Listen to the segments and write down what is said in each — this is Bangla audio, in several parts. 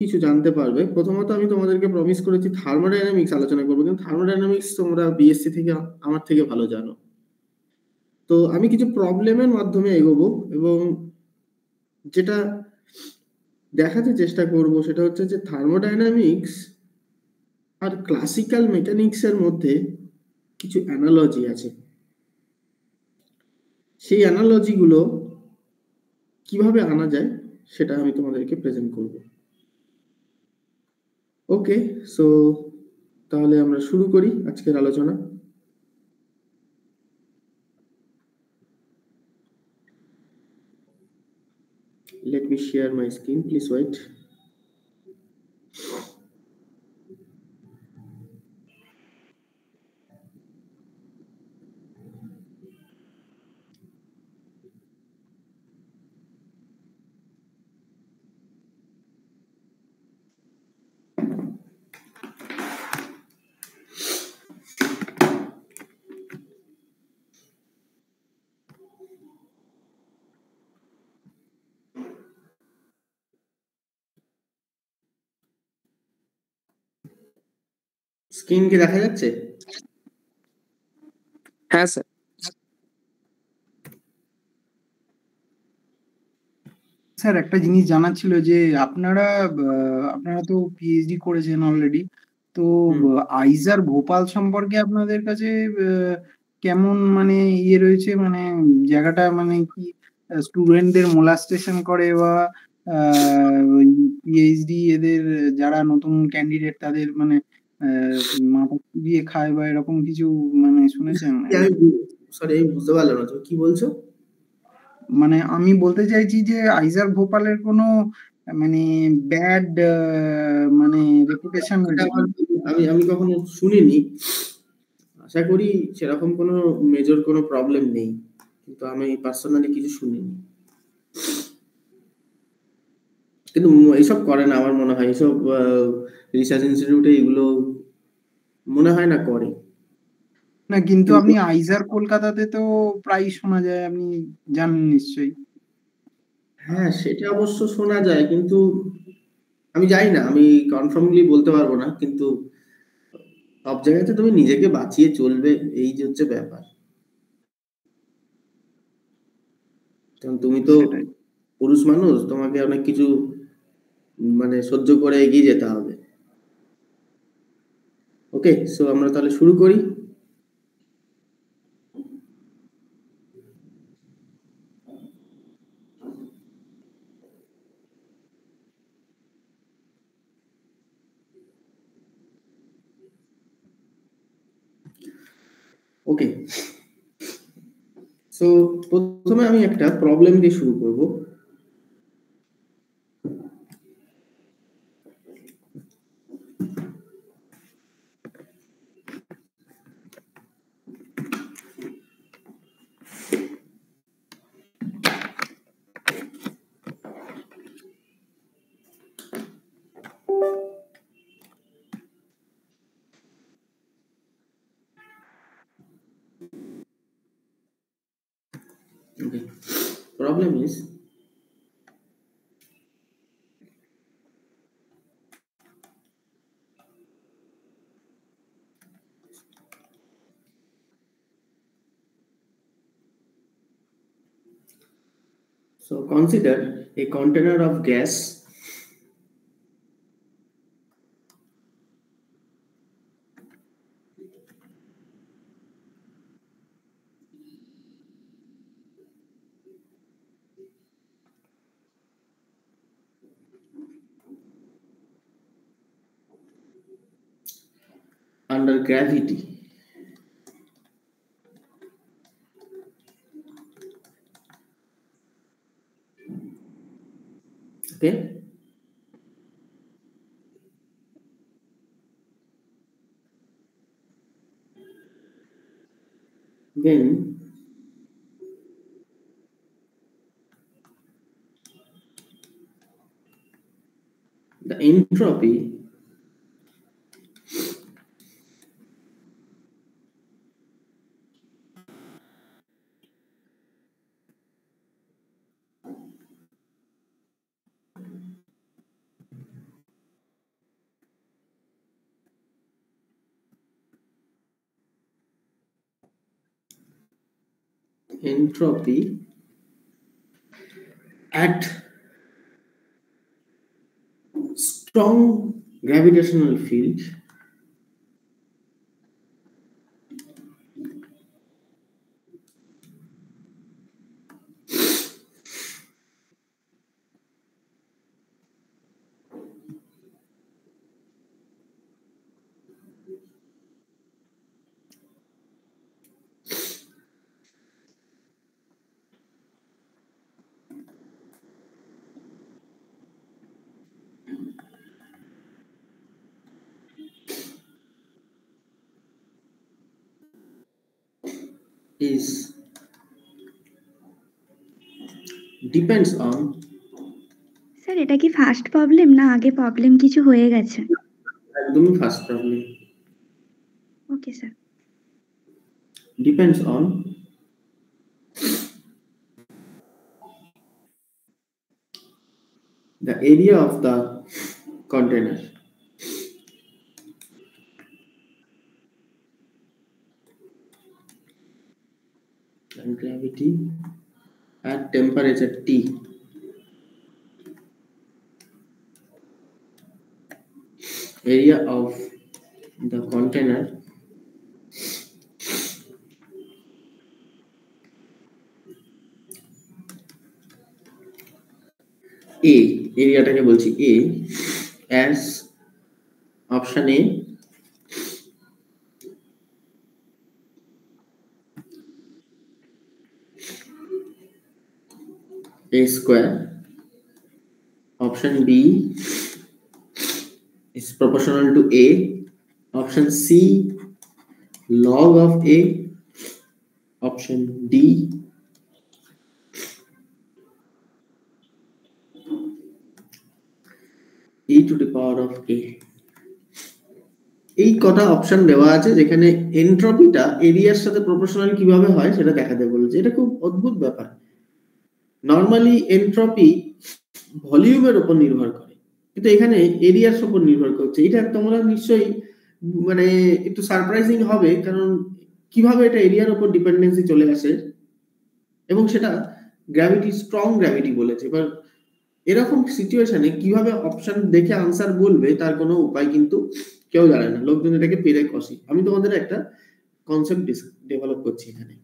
কিছু জানতে পারবে। প্রথমত আমি তোমাদেরকে প্রমিস করেছি থার্মোডাইনামিক্স আলোচনা করবো, কিন্তু থার্মোডাইনামিক্স তোমরা বিএসসি থেকে আমার থেকে ভালো জানো। তো আমি কিছু প্রবলেমের মাধ্যমে এগোবো এবং যেটা দেখাতে চেষ্টা করব সেটা হচ্ছে যে থার্মোডাইনামিক্স আর ক্লাসিক্যাল মেকানিক্সের মধ্যে কিছু অ্যানালজি আছে। সেই অ্যানালজিগুলো কিভাবে আনা যায় সেটা আমি তোমাদেরকে প্রেজেন্ট করব। ওকে, সো তাহলে আমরা শুরু করি আজকের আলোচনা। Let me share my screen, please wait. Screen কি দেখা যাচ্ছে? হ্যাঁ স্যার। স্যার একটা জিনিস জানার ছিল যে আপনারা তো পিএইচডি করেছেন অলরেডি, তো আইজার ভোপাল সম্পর্কে আপনাদের কাছে কেমন মানে রয়েছে, মানে জায়গাটা মানে কি স্টুডেন্টদের মোলাস্টেশন করে বা পিএইচডি এদের যারা নতুন ক্যান্ডিডেট তাদের মানে মাথা দিয়ে খায় বা এরকম কিছু মানে শুনেছেন? সরি আমি বুঝতে পারলাম না তুমি কি বলছো। মানে আমি বলতে চাইছি যে আইজার ভোপালের কোনো মানে ব্যাড মানে রেপুটেশন রয়েছে। আমি কখনো শুনিনি, আশা করি সেরকম কোনো মেজর কোনো প্রবলেম নেই, কিন্তু আমি পার্সোনালি কিছু শুনিনি। কিন্তু এইসব করে না আমার মনে হয়, এইসব রিসার্চ ইনস্টিটিউটে এগুলো মনে হয় না করে। না কিন্তু আপনি আইজার কলকাতাতে তো প্রায় শোনা যায়, আপনি জানেন নিশ্চয়ই। হ্যাঁ সেটা অবশ্য শোনা যায়, কিন্তু আমি জানি না, আমি কনফার্মলি বলতে পারবো না, কিন্তু সব জায়গাতে তুমি নিজেকে বাঁচিয়ে চলবে, এই যে হচ্ছে ব্যাপার। কারণ তুমি তো পুরুষ মানুষ, তোমাকে অনেক কিছু মানে সহ্য করে এগিয়ে যেতে হবে। ওকে, সো আমরা তাহলে শুরু করি। ওকে, সো প্রথমে আমি একটা প্রবলেম দিয়ে শুরু করব। Okay, problem is so consider a container of gas under gravity. Okay, then the entropy entropy at strong gravitational field is depends on sir এটা কি ফার্স্ট প্রবলেম না আগে প্রবলেম কিছু হয়ে গেছে? একদমই first problem. Okay sir. Depends on the area of the container. And gravity at temperature T. Area of the container A, এরিয়াটাকে বলছি A, as option A A square, option B is proportional to A, option C log of A, option D e to the power of A. এই কটা অপশন দেওয়া আছে যেখানে এনট্রপিটা এরিয়ার সাথে প্রপোর্শনাল কিভাবে হয় সেটা দেখাতে বলেছে। এটা খুব অদ্ভুত ব্যাপার। নরমালি এনট্রপি ভলিউমের উপর নির্ভর করে, কিন্তু এখানে এরিয়ার উপর নির্ভর করছে। এটা তোমরা নিশ্চয়ই মানে একটু সারপ্রাইজিং হবে, কারণ কিভাবে এটা এরিয়ার উপর ডিপেন্ডেন্সি চলে আসে, এবং সেটা গ্র্যাভিটি, স্ট্রং গ্র্যাভিটি বলেছে। এবার এরকম সিচুয়েশনে কিভাবে অপশন দেখে আনসার বলবে তার কোনো উপায় কিন্তু কেউ জানে না, লোকজন এটাকে পেরে কষি। আমি তোমাদের একটা কনসেপ্ট ডেভেলপ করছি এখানে।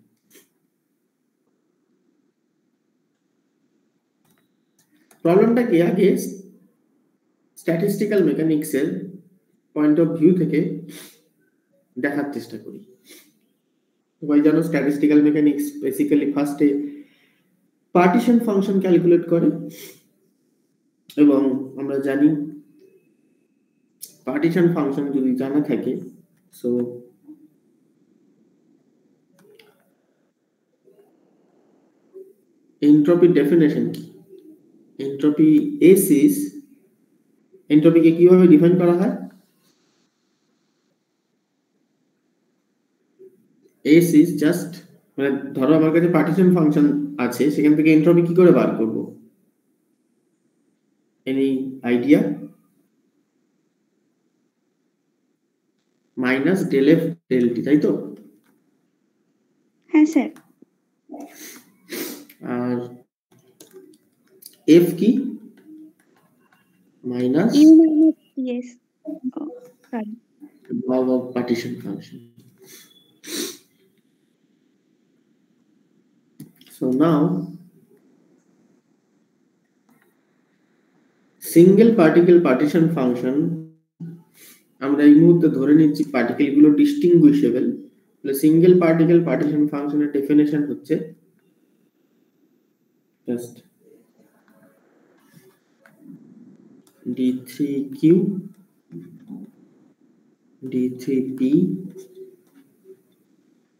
প্রবলেমটা কি আগে স্ট্যাটিস্টিক্যাল মেকানিক্সের পয়েন্ট অফ ভিউ থেকে দেখার চেষ্টা করি। সবাই জানো স্ট্যাটিস্টিক্যাল মেকানিক্স বেসিক্যালি ফার্স্টে পার্টিশন ফাংশন ক্যালকুলেট করে, এবং আমরা জানি পার্টিশন ফাংশন যদি জানা থাকে, সো এনট্রপি ডেফিনেশন কি, এনট্রপি এস ইজ, এনট্রপিকে কিভাবে ডিফাইন করা হয়, এস ইজ জাস্ট, মানে ধরো আমার কাছে পার্টিশন ফাংশন আছে, সেখান থেকে এনট্রপি কি করে বার করব? Any idea? Minus del F del T, তাই তো? হ্যাঁ স্যার। আর এফ কি? Minus U minus TS, sorry, log of partition function. So now single particle partition function আমরা এই মুহূর্তে ধরে নিচ্ছি পার্টিকেল গুলো ডিস্টিংগুইশেবল। তাহলে সিঙ্গেল পার্টিকেল পার্টিশন ফাংশনের ডেফিনেশন হচ্ছে জাস্ট d3q d3p।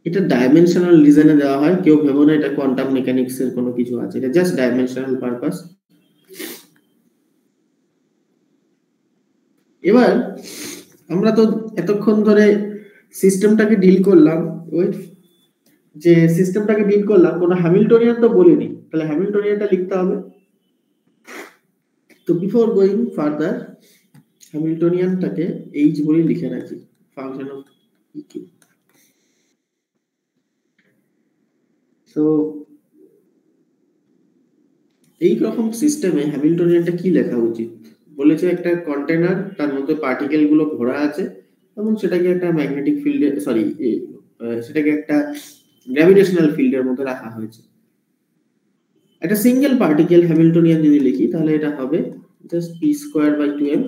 এটা ডাইমেনশনাল রিজনে দেওয়া হয়, কেউ ভেবো না এটা কোয়ান্টাম মেকানিক্স এর কোনো কিছু আছে, এটা জাস্ট ডাইমেনশনাল পারপাস। এবার আমরা তো এতক্ষণ ধরে সিস্টেমটাকে ডিল করলাম, যে সিস্টেমটাকে ডিল করলাম, কোনো হ্যামিল্টনিয়ান তো বলিনি, তাহলে হ্যামিল্টনিয়ানটা লিখতে হবে। তো বিফোর গোয়িং ফার্দার হ্যামিল্টনিয়ানটাকে এইচ বলে লিখে রাখি, ফাংশন অফ ইকিউ। সো এই রকম সিস্টেমে হ্যামিল্টনিয়ানটা কি লেখা উচিত? বলেছে একটা কন্টেনার, তার মধ্যে পার্টিকেল গুলো ভরা আছে এবং সেটাকে একটা ম্যাগনেটিক ফিল্ডে সেটাকে একটা গ্র্যাভিটেশনাল ফিল্ডের মধ্যে রাখা হয়েছে। একটা সিঙ্গেল পার্টিকেল হ্যামিল্টনিয়ান যদি লিখি তাহলে এটা হবে জাস্ট p²/2m।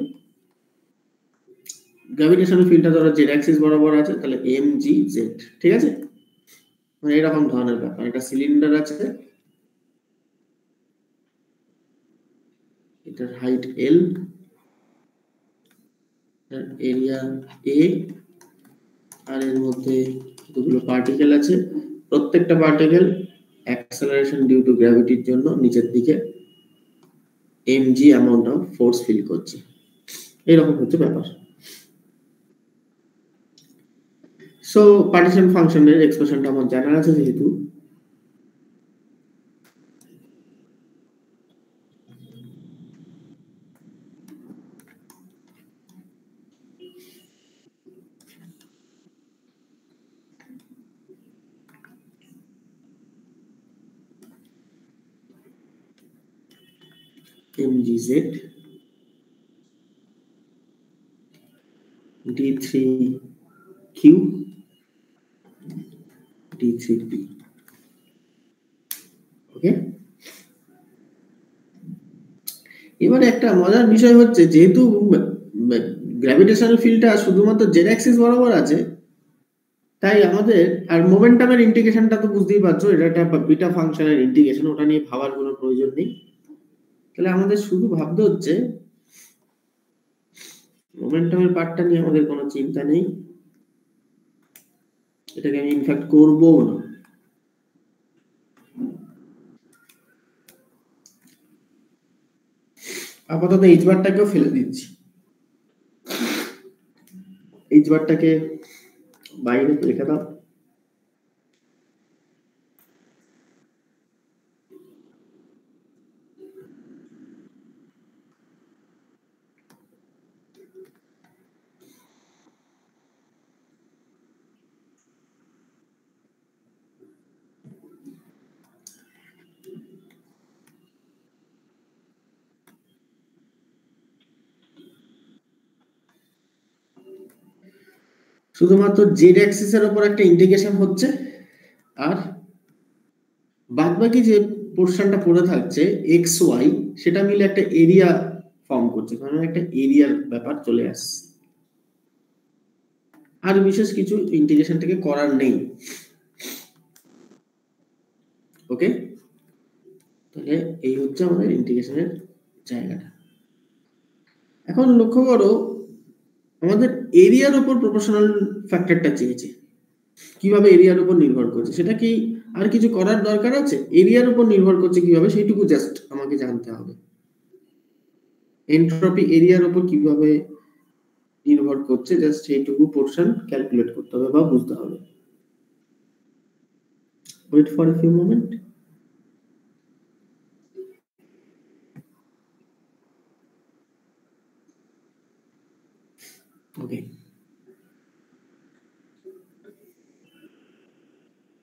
গ্র্যাভিটেশনাল ফিল্ডটা ধরো জেড অ্যাক্সিস বরাবর আছে, তাহলে mgz, ঠিক আছে? মানে এরকম ধরনের ব্যাপার। একটা সিলিন্ডার আছে, এটার হাইট l, এরিয়া a, আর এর মধ্যে দুটো পার্টিকেল আছে। প্রত্যেকটা পার্টিকেল অ্যাক্সেলারেশন ডিউ টু গ্র্যাভিটির জন্য নিচের দিকে mg amount of force feel করছে। এরকম হচ্ছে ব্যাপার। সো পার্টিশন ফাংশনের এক্সপ্রেশনটা আমার জানা আছে যেহেতু, mgz d3q d3p, ওকে? এবারে একটা মজার বিষয় হচ্ছে, যেহেতু গ্র্যাভিটেশনাল ফিল্ডটা শুধুমাত্র জেড অ্যাক্সিস বরাবর আছে, তাই আমাদের আর মোমেন্টামের ইন্টিগ্রেশনটা তো বুঝতেই পারছো, এটা একটা বিটা ফাংশনের ইন্টিগ্রেশন, ওটা নিয়ে ভাবার কোনো প্রয়োজন নেই। তাহলে আমাদের শুধু ভাবতে হচ্ছে মোমেন্টামের পার্টটা নিয়ে আমাদের কোনো চিন্তা নেই, এটাকে আমি ইনফ্যাক্ট করবো না। আপাতত এইচ বারটাকেও ফেলে দিচ্ছি, এইচ বারটাকে বাইরে রেখে দাও। শুধুমাত্র জেড অ্যাক্সিস এর উপর একটা ইন্টিগ্রেশন হচ্ছে, আর বাদবাকি যে পোরশনটা পড়ে থাকছে এক্স ওয়াই, সেটা মিলে একটা এরিয়া ফর্ম করছে, কারণ একটা এরিয়ার ব্যাপার চলে আসছে। আর বিশেষ কিছু ইন্টিগ্রেশন থেকে করার নেই, ওকে? তাহলে এই হচ্ছে আমাদের ইন্টিগ্রেশনের জায়গাটা। এখন লক্ষ্য করো, আমাদের এরিয়ার উপর প্রপোর্শনাল ফ্যাক্টরটা চেয়েছে। কিভাবে এরিয়ার উপর নির্ভর করছে সেটা কি আর কিছু করার দরকার আছে? এরিয়ার উপর নির্ভর করছে কিভাবে সেইটুকু জাস্ট আমাকে জানতে হবে। এনট্রপি এরিয়ার উপর কিভাবে নির্ভর করছে জাস্ট সেইটুকু পোরশন ক্যালকুলেট করতে হবে বা বুঝতে হবে। Wait for a few moment. Okay,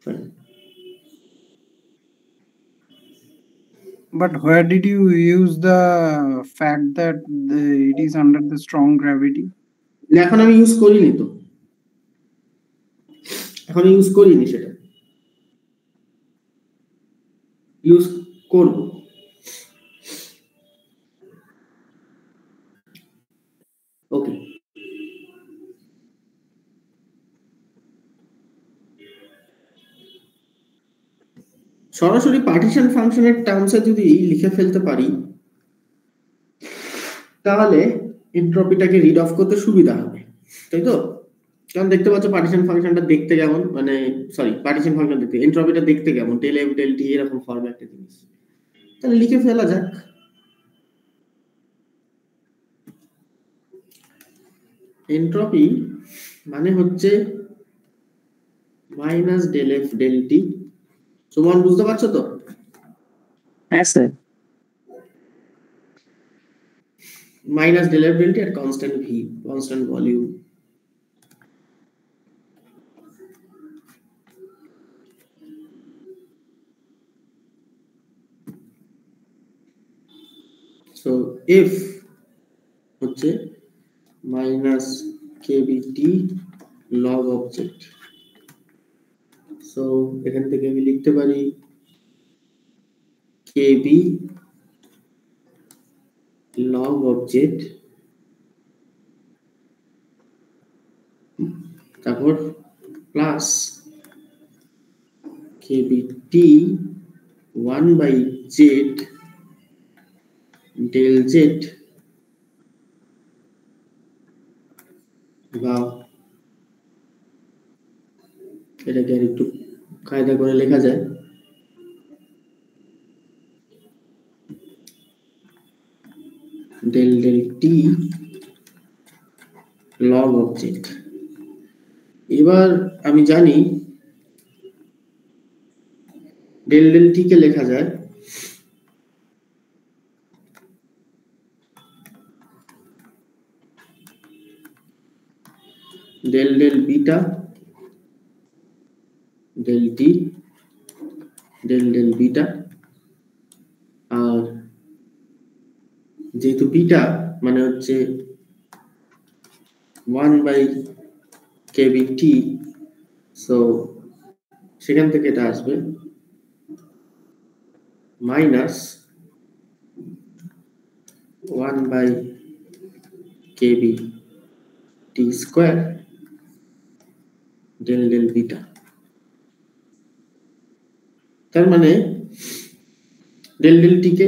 fine. But where did you use the fact that it is under the strong gravity? এখন আমি ইউজ করিনি তো, এখন ইউজ করিনি, সেটা ইউজ করব। ওকে, সরাসরি পার্টিশন ফাংশনের টার্মসে যদি লিখে ফেলতে পারি তাহলে এনট্রপিটাকে রিড অফ করতে সুবিধা হবে, তাই তো? কারণ দেখতে পাচ্ছ পার্টিশন ফাংশনটা দেখতে কেমন, মানে পার্টিশন ফাংশন দেখতে, এনট্রপিটা দেখতে কেমন, টেল এফ ডেল টি এরকম ফর্মে একটা জিনিস। তাহলে লিখে ফেলা যাক। এনট্রপি মানে হচ্ছে minus del F del T. Suman, বুঝতে পারছো তো? হ্যাঁ sir. Minus del F del T আর constant V, constant volume. So F হচ্ছে minus KBT log object. So এখান থেকে আমি লিখতে পারি কেবি লগ অবজেক্ট, তারপর plus KBT 1/z del z বা এটাকে আর একটু কায়দা করে লেখা যায় del t log object। এবার আমি জানি del t কে লেখা যায় del beta del t del beta, আর যেহেতু বিটা মানে হচ্ছে 1/kbt, সো সেখান থেকে এটা আসবে minus 1/kbt square del beta. তার মানে del t কে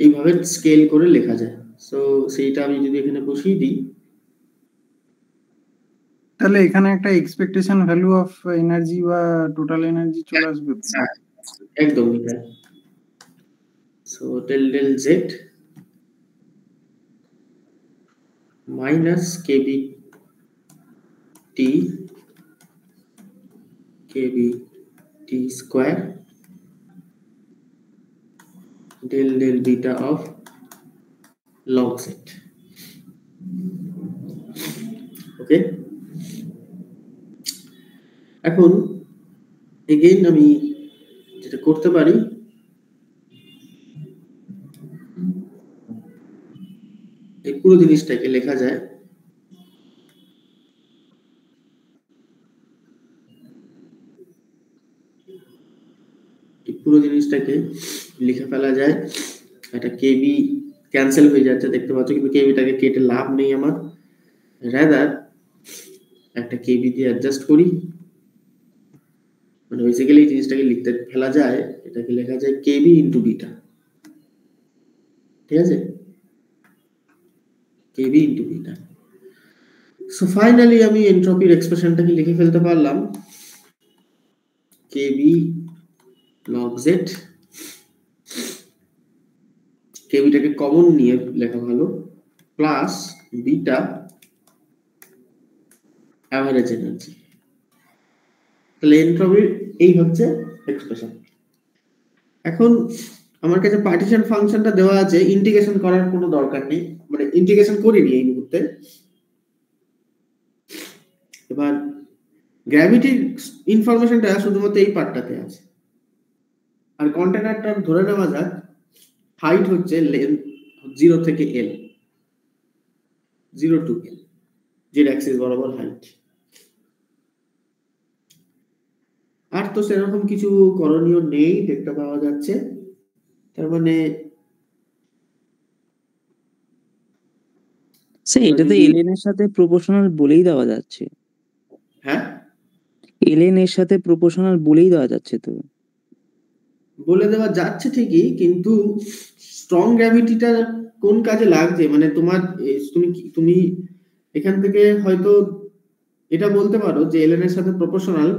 এইভাবে স্কেল করে লেখা যায়। সো সেইটা আমি যদি এখানে বসিয়ে দিই, তাহলে এখানে একটা এক্সপেকটেশন ভ্যালু অফ এনার্জি বা টোটাল এনার্জি চলে আসবে। একদম তাই। So del z minus kbt square del beta of log z। ওকে, এখন এগেইন আমি যেটা করতে পারি, এই পুরো জিনিসটাকে লেখা যায় লিখে ফেলা যায়। একটা কেবি ক্যান্সেল হয়ে যাচ্ছে দেখতে পাচ্ছ, কিন্তু কেবিটাকে কেটে লাভ নেই আমার, রাদার একটা কেবি দিয়ে অ্যাডজাস্ট করি। মানে বেসিক্যালি জিনিসটাকে লিখতে ফেলা যায়, এটাকে লেখা যায় কেবি ইনটু বিটা। ঠিক আছে, কেবি ইনটু বিটা। সো ফাইনালি আমি এনট্রপির এক্সপ্রেশনটাকে লিখে ফেলতে পারলাম কেবি log z, কেবিটাকে কমন নিয়ে লেখা ভালো, প্লাস বিটা অ্যাভারেজ এনার্জি। তাহলে এনট্রপির এই হচ্ছে এক্সপ্রেশন। এখন আমার কাছে পার্টিশন ফাংশনটা দেওয়া আছে, ইন্টিগ্রেশন করার কোনো দরকার নেই, মানে ইন্টিগ্রেশন করিনি এই মুহূর্তে। এবার গ্র্যাভিটির ইনফরমেশনটা শুধুমাত্র এই পার্টটাতে আছে, আর কন্টেনারটা ধরে নেওয়া যাক হাইট হচ্ছে লেন্থ 0 থেকে l, 0 to l, Z Axis বরাবর হাইট। আর তো সেরকম কিছু করণীয় নেই দেখতে পাওয়া যাচ্ছে। তার মানে এটা তো এলএন এর সাথে প্রপোর্শনাল বলেই দেওয়া যাচ্ছে। হ্যাঁ, এলএন এর সাথে প্রপোর্শনাল বলেই দেওয়া যাচ্ছে, তো বলে দেওয়া যাচ্ছে ঠিকই, কিন্তু স্ট্রং গ্র্যাভিটিটা কোন কাজে লাগছে? মানে তোমার তুমি এখান থেকে হয়তো এটা বলতে পারো যে এলএন এর সাথে প্রপোর্শনাল,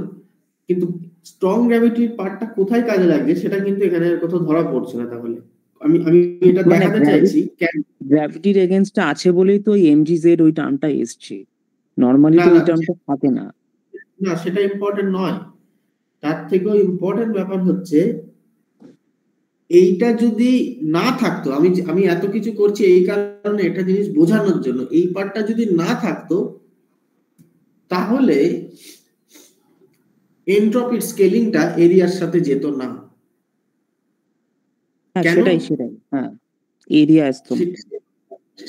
কিন্তু স্ট্রং গ্র্যাভিটির পার্টটা কোথায় কাজে লাগছে সেটা কিন্তু এখানে কোথাও ধরা পড়ছে না। তাহলে আমি এটা দেখাতে চাইছি গ্র্যাভিটির এগেইনস্টে আছে বলেই তো এমজিজেড ওই টার্মটা এসছে, নরমালি তো ওই টার্মটা থাকে না। না, সেটা ইম্পর্টেন্ট নয়। তার থেকেও ইম্পর্টেন্ট ব্যাপার হচ্ছে এইটা যদি না থাকতো, আমি এত কিছু করছি এই কারণে, এটা জিনিস বোঝানোর জন্য, এই পার্টটা যদি না থাকতো তাহলে এনট্রপির স্কেলিংটা এরিয়ার সাথে যেত না। সেটাই হ্যাঁ, এরিয়া আসতো না।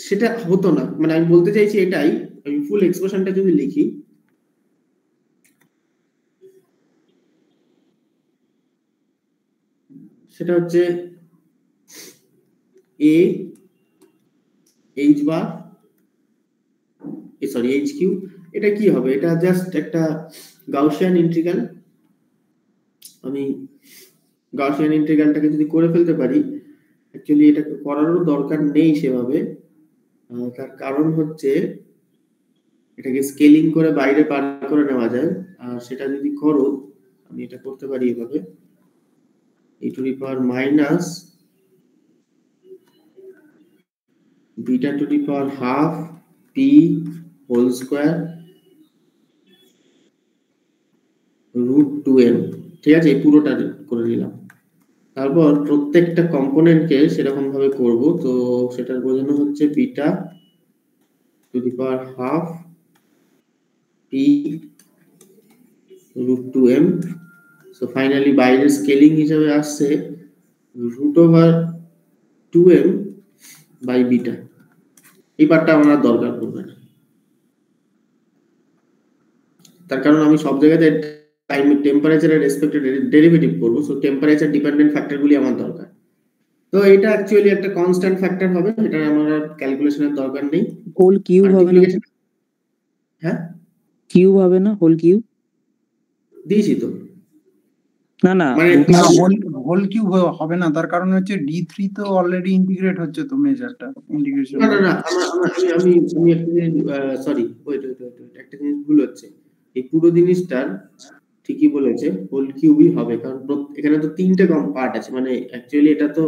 সেটা হতো না, মানে আমি বলতে চাইছি এটাই, আমি ফুল এক্সপ্রেশনটা যদি লিখি, সেটা হচ্ছে a h bar sorry h q, এটা কি হবে, এটা জাস্ট একটা গাউসিয়ান ইন্টিগ্রাল। আমি গাউসিয়ান ইন্টিগ্রালটাকে যদি করে ফেলতে পারি, অ্যাকচুয়ালি এটা করারও দরকার নেই সেভাবে, তার কারণ হচ্ছে এটাকে স্কেলিং করে বাইরে পার করে নেওয়া যায়। আর সেটা যদি করো, আমি এটা করতে পারি এভাবে, e to the power minus beta to the power half pi whole square root 2m, ঠিক আছে, এই পুরোটা করে নিলাম। তারপর প্রত্যেকটা কম্পোনেন্টকে সেরকম ভাবে করব, তো সেটার বোঝানো হচ্ছে beta to the power half pi root 2m। So finally বাইরের স্কেলিং হিসেবে আসছে root over 2m by beta. এই পার্টটা আমার আর দরকার পড়বে না, তার কারণ আমি সব জায়গাতে টাইম টেম্পারেচারের রেসপেক্টে ডেরিভেটিভ করব, সো টেম্পারেচার ডিপেন্ডেন্ট ফ্যাক্টরগুলি আমার দরকার। তো এটা অ্যাকচুয়ালি একটা কনস্ট্যান্ট ফ্যাক্টর হবে, এটা আমার আর ক্যালকুলেশনের দরকার নেই। হোল কিউব হবে না? হ্যাঁ, কিউব হবে না? হোল কিউব দিয়েছি তো। না না, মানে হোল কিউব হবে না, তার কারণ হচ্ছে d3 তো অলরেডি ইন্টিগ্রেট হচ্ছে তো মেজারটা ইন্টিগ্রেশন। না না না, আমি সরি, ওয়েট একটা জিনিস ভুল হচ্ছে। এই পুরো জিনিসটার ঠিকই বলেছে, হোল কিউবই হবে, কারণ এখানে তো তিনটে পার্ট আছে, মানে অ্যাকচুয়ালি এটা তো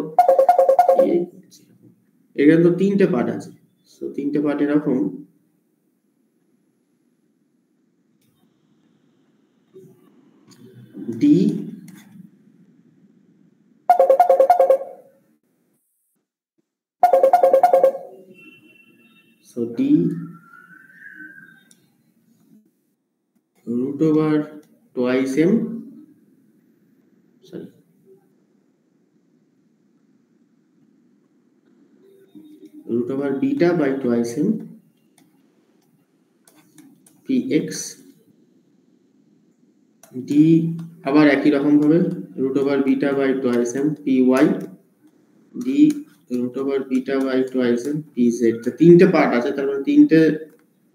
এখানে তো তিনটে পার্ট আছে। সো তিনটে পার্ট এরকম, D so d root over twice m, sorry, root over beta by twice m px d আবার একই রকম ভাবে root over beta by twice m py d root over beta by twice m pz। তো তিনটে পার্ট আছে, তার মানে তিনটে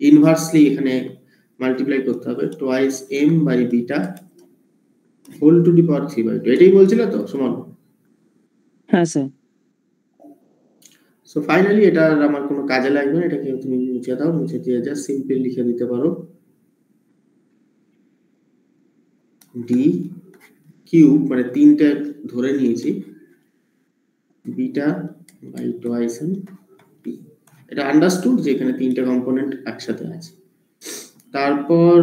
ইনভার্সলি এখানে মাল্টিপ্লাই করতে হবে, twice m by beta whole to the power 3/2। এটাই বলছিল তো সমান? হ্যাঁ স্যার। সো ফাইনালি এটা আমার কোনো কাজে লাগবে না, এটাকে তুমি মুছে দাও, মুছে দিয়ে জাস্ট সিম্পল লিখে দিতে পারো ডি কিউব, মানে তিনটে ধরে নিয়েছি, beta by twice m p. এটা আন্ডারস্টুড যে এখানে তিনটে কম্পোনেন্ট একসাথে আছে। তারপর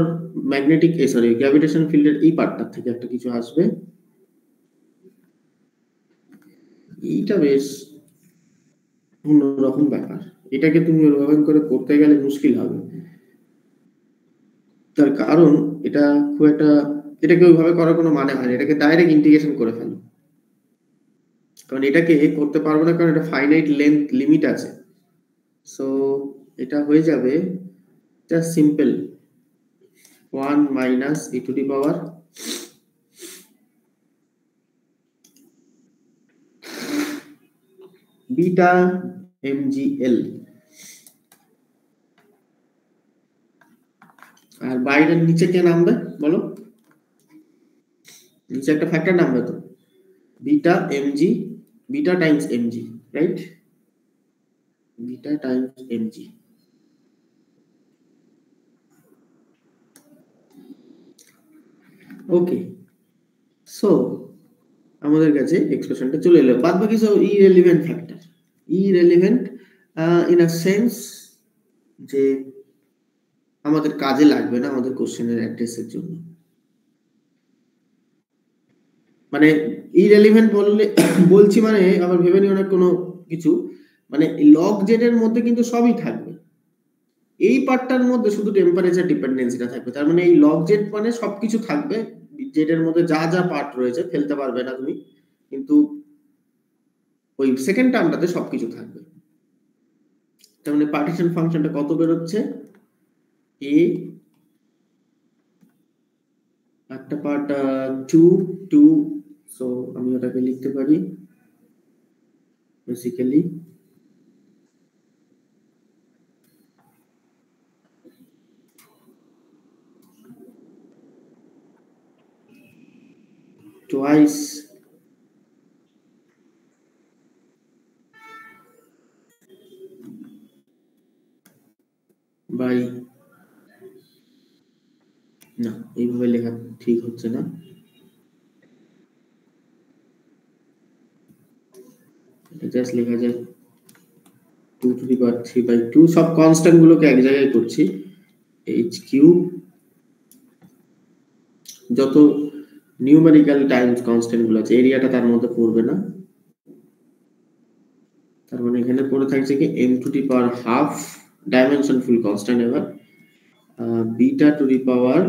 ম্যাগনেটিক সরি গ্র্যাভিটেশন ফিল্ডের এই পার্টটার থেকে একটা কিছু আসবে, এইটা বেশ অন্যরকম ব্যাপার, এটাকে তুমি ওরকম করে করতে গেলে মুশকিল হবে, তার কারণ এটা খুব একটা, এটাকে ওইভাবে করার কোনো মানে হয় না, এটাকে ডাইরেক্ট ইন্টিগ্রেশন করে ফেলো, কারণ এটাকে করতে পারবো না, কারণ এটা ফাইনাইট লেন্থ লিমিট আছে। সো এটা হয়ে যাবে just simple 1 minus e to the power beta mgl, আর বাইরের নিচে কে নামবে বলো, নিচে একটা ফ্যাক্টর নামবে তো, beta mg, beta Times mg, right, beta Times mg। ওকে, সো আমাদের কাছে এক্সপ্রেশনটা চলে এলো, বাদ বাকি সব irrelevant factor, irrelevant in a sense যে আমাদের কাজে লাগবে না আমাদের কোশ্চেনের অ্যাড্রেসের জন্য, মানে ইররিলেভেন্ট বললে বলছি মানে আবার ভেবে নিও না কোনো কিছু, মানে লগ জেড এর মধ্যে কিন্তু সবই থাকবে, এই পার্টটার মধ্যে শুধু টেম্পারেচার ডিপেন্ডেন্সিটা থাকবে, তার মানে এই লগ জেড মানে সবকিছু থাকবে, জেড এর মধ্যে যা যা পার্ট রয়েছে ফেলতে পারবে না তুমি, কিন্তু ওই সেকেন্ড টার্মটাতে সবকিছু থাকবে। তার মানে পার্টিশন ফাংশনটা কত বেরোচ্ছে, a একটা পার্ট 2 2, সো আমি ওটাকে লিখতে পারি বেসিক্যালি twice by, না এইভাবে লেখা ঠিক হচ্ছে না, এটা জাস্ট লেখা যায় 2 to the power 3/2, সব কনস্ট্যান্ট গুলোকে এক জায়গায় করছি, h কিউব যত নিউমেরিক্যাল টাইমস কনস্ট্যান্ট গুলো আছে এরিয়াটা তার মধ্যে পড়বে না, তার মানে এখানে পড়ে থাকছে কি m to the power half dimension full constant, এবার বিটা টু দি পাওয়ার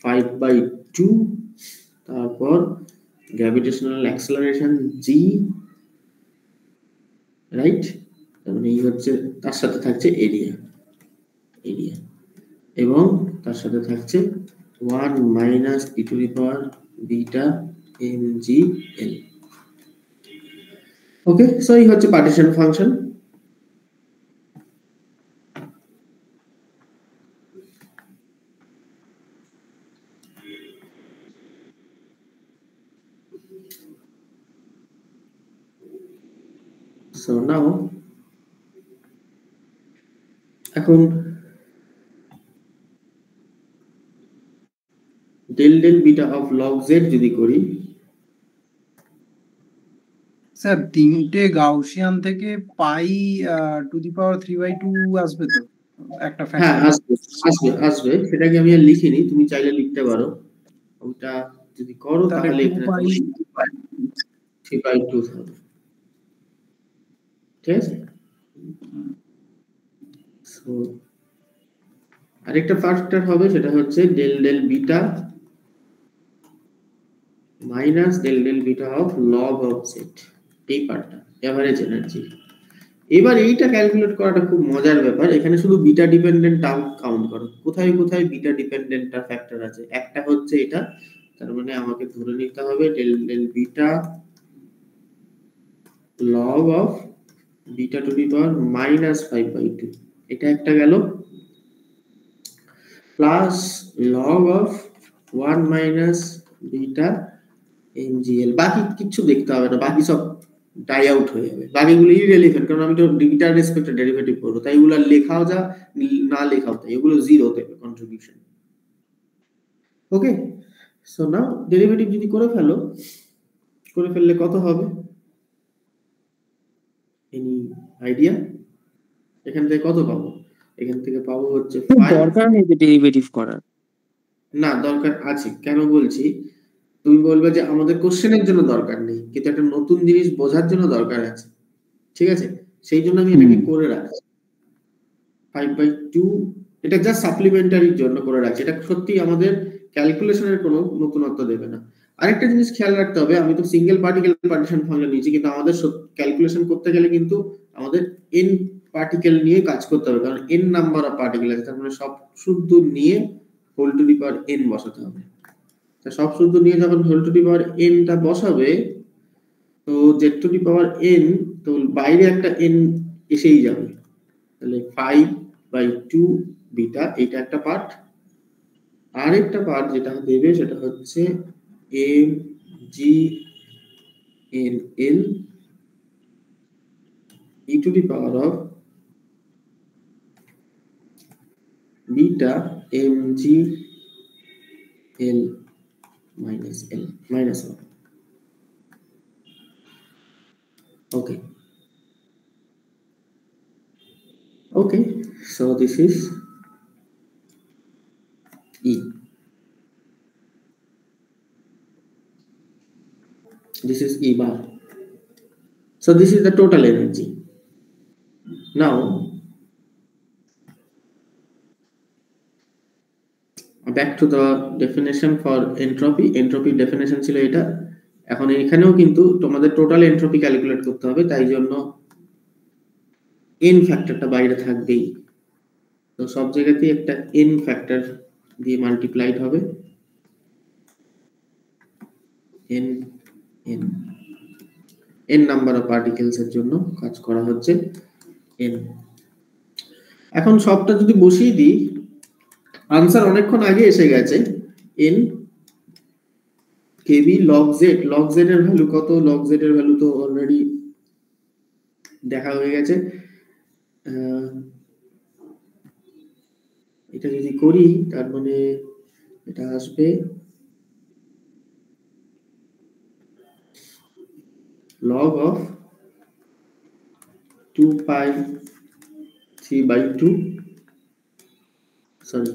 5/2, তারপর গ্র্যাভিটেশনাল অ্যাক্সেলারেশন g, রাইট? তার মানে এই হচ্ছে, তার সাথে থাকছে এরিয়া এবং তার সাথে থাকছে 1 minus e to the power beta mgl। Okay, so এই হচ্ছে পার্টিশন ফাংশন। So now এখন del del beta of log z যদি করি, স্যার তিনটে গাউসিয়ান থেকে পাই টু দি পাওয়ার 3/2 আসবে তো একটা হ্যাঁ ফ্যাক্টর? আসবে, সেটাকে আমি আর লিখিনি, তুমি চাইলে লিখতে পারো, ওটা যদি করো তাহলে এখানে 3/2 হবে, ঠিক আছে? সো আরেকটা ফ্যাক্টর হবে, সেটা হচ্ছে del del beta minus del del beta of log of z, এই পার্টটা এভারেজ এনার্জি। এবার এইটা ক্যালকুলেট করাটা খুব মজার ব্যাপার, এখানে শুধু বিটা ডিপেন্ডেন্ট টার্ম কাউন্ট করো, কোথায় কোথায় বিটা ডিপেন্ডেন্ট ফ্যাক্টর আছে, একটা হচ্ছে এটা, তার মানে আমাকে ধরে নিতে হবে del del beta log of beta to the power minus 5/2, এটা একটা গেল, plus log of 1 minus beta mgl, বাকি কিছু দেখতে হবে না, বাকি সব ডাই আউট হয়ে যাবে, বাকিগুলো ইররিলেভেন্ট, কারণ আমি তো বিটার রেসপেক্টে ডেরিভেটিভ করব, তাই এগুলো লেখাও যা না লেখাও তাই, এগুলো জিরো দেবে কন্ট্রিবিউশন। ওকে, সো নাও ডেরিভেটিভ যদি করে ফেললে কত হবে, এনি আইডিয়া? এখান থেকে কত পাবো? এখান থেকে পাবো হচ্ছে 5। দরকার নেই ডেরিভেটিভ করার। না, দরকার আছে, কেন বলছি, তুমি বলবে যে আমাদের কোশ্চেনের জন্য দরকার নেই, কিন্তু একটা নতুন জিনিস বোঝার জন্য দরকার আছে, ঠিক আছে? সেই জন্য আমি এটাকে করে রাখছি 5/2, এটা জাস্ট সাপ্লিমেন্টারির জন্য করে রাখছি, এটা সত্যি আমাদের ক্যালকুলেশনের কোনো নতুনত্ব দেবে না। আরেকটা জিনিস খেয়াল রাখতে হবে, আমি তো সিঙ্গেল পার্টিকেল পার্টিশন ফাংশন নিয়েছি, কিন্তু আমাদের ক্যালকুলেশন করতে গেলে কিন্তু আমাদের n পার্টিকেল নিয়ে কাজ করতে হবে, কারণ n নাম্বার অফ পার্টিকেল আছে, তার মানে সব শুদ্ধ নিয়ে whole to the power n বসাতে হবে। তা সব শুদ্ধ নিয়ে যখন whole to the power n টা বসাবে, তো z to the power n, তো বাইরে একটা n এসেই যাবে, তাহলে 5/2 বিটা, এটা একটা পার্ট। আরেকটা পার্ট যেটা দেবে সেটা হচ্ছে mgl e to the power of beta mgl minus l minus 1. Okay, so this is E. This is E bar. So this is the total energy. Now back to the definition for entropy. Entropy definition ছিল এটা, এখন এখানেও কিন্তু তোমাদের টোটাল এনট্রপি ক্যালকুলেট করতে হবে, তাই জন্য এন ফ্যাক্টরটা বাইরে থাকবেই। তো সব জায়গাতেই একটা এন ফ্যাক্টর দিয়ে মাল্টিপ্লাইড হবে, N N N number of particles এর জন্য কাজ করা হচ্ছে এন। এখন সবটা যদি বসিয়ে দিই, আনসার অনেকক্ষণ আগে এসে গেছে। এন কেবি লগ জেড, লগ জেড এর ভ্যালু কত? লগ জেড এর ভ্যালু তো অলরেডি দেখা হয়ে গেছে। এটা যদি করি তার মানে এটা আসবে log of 2 pi 3/2, sorry,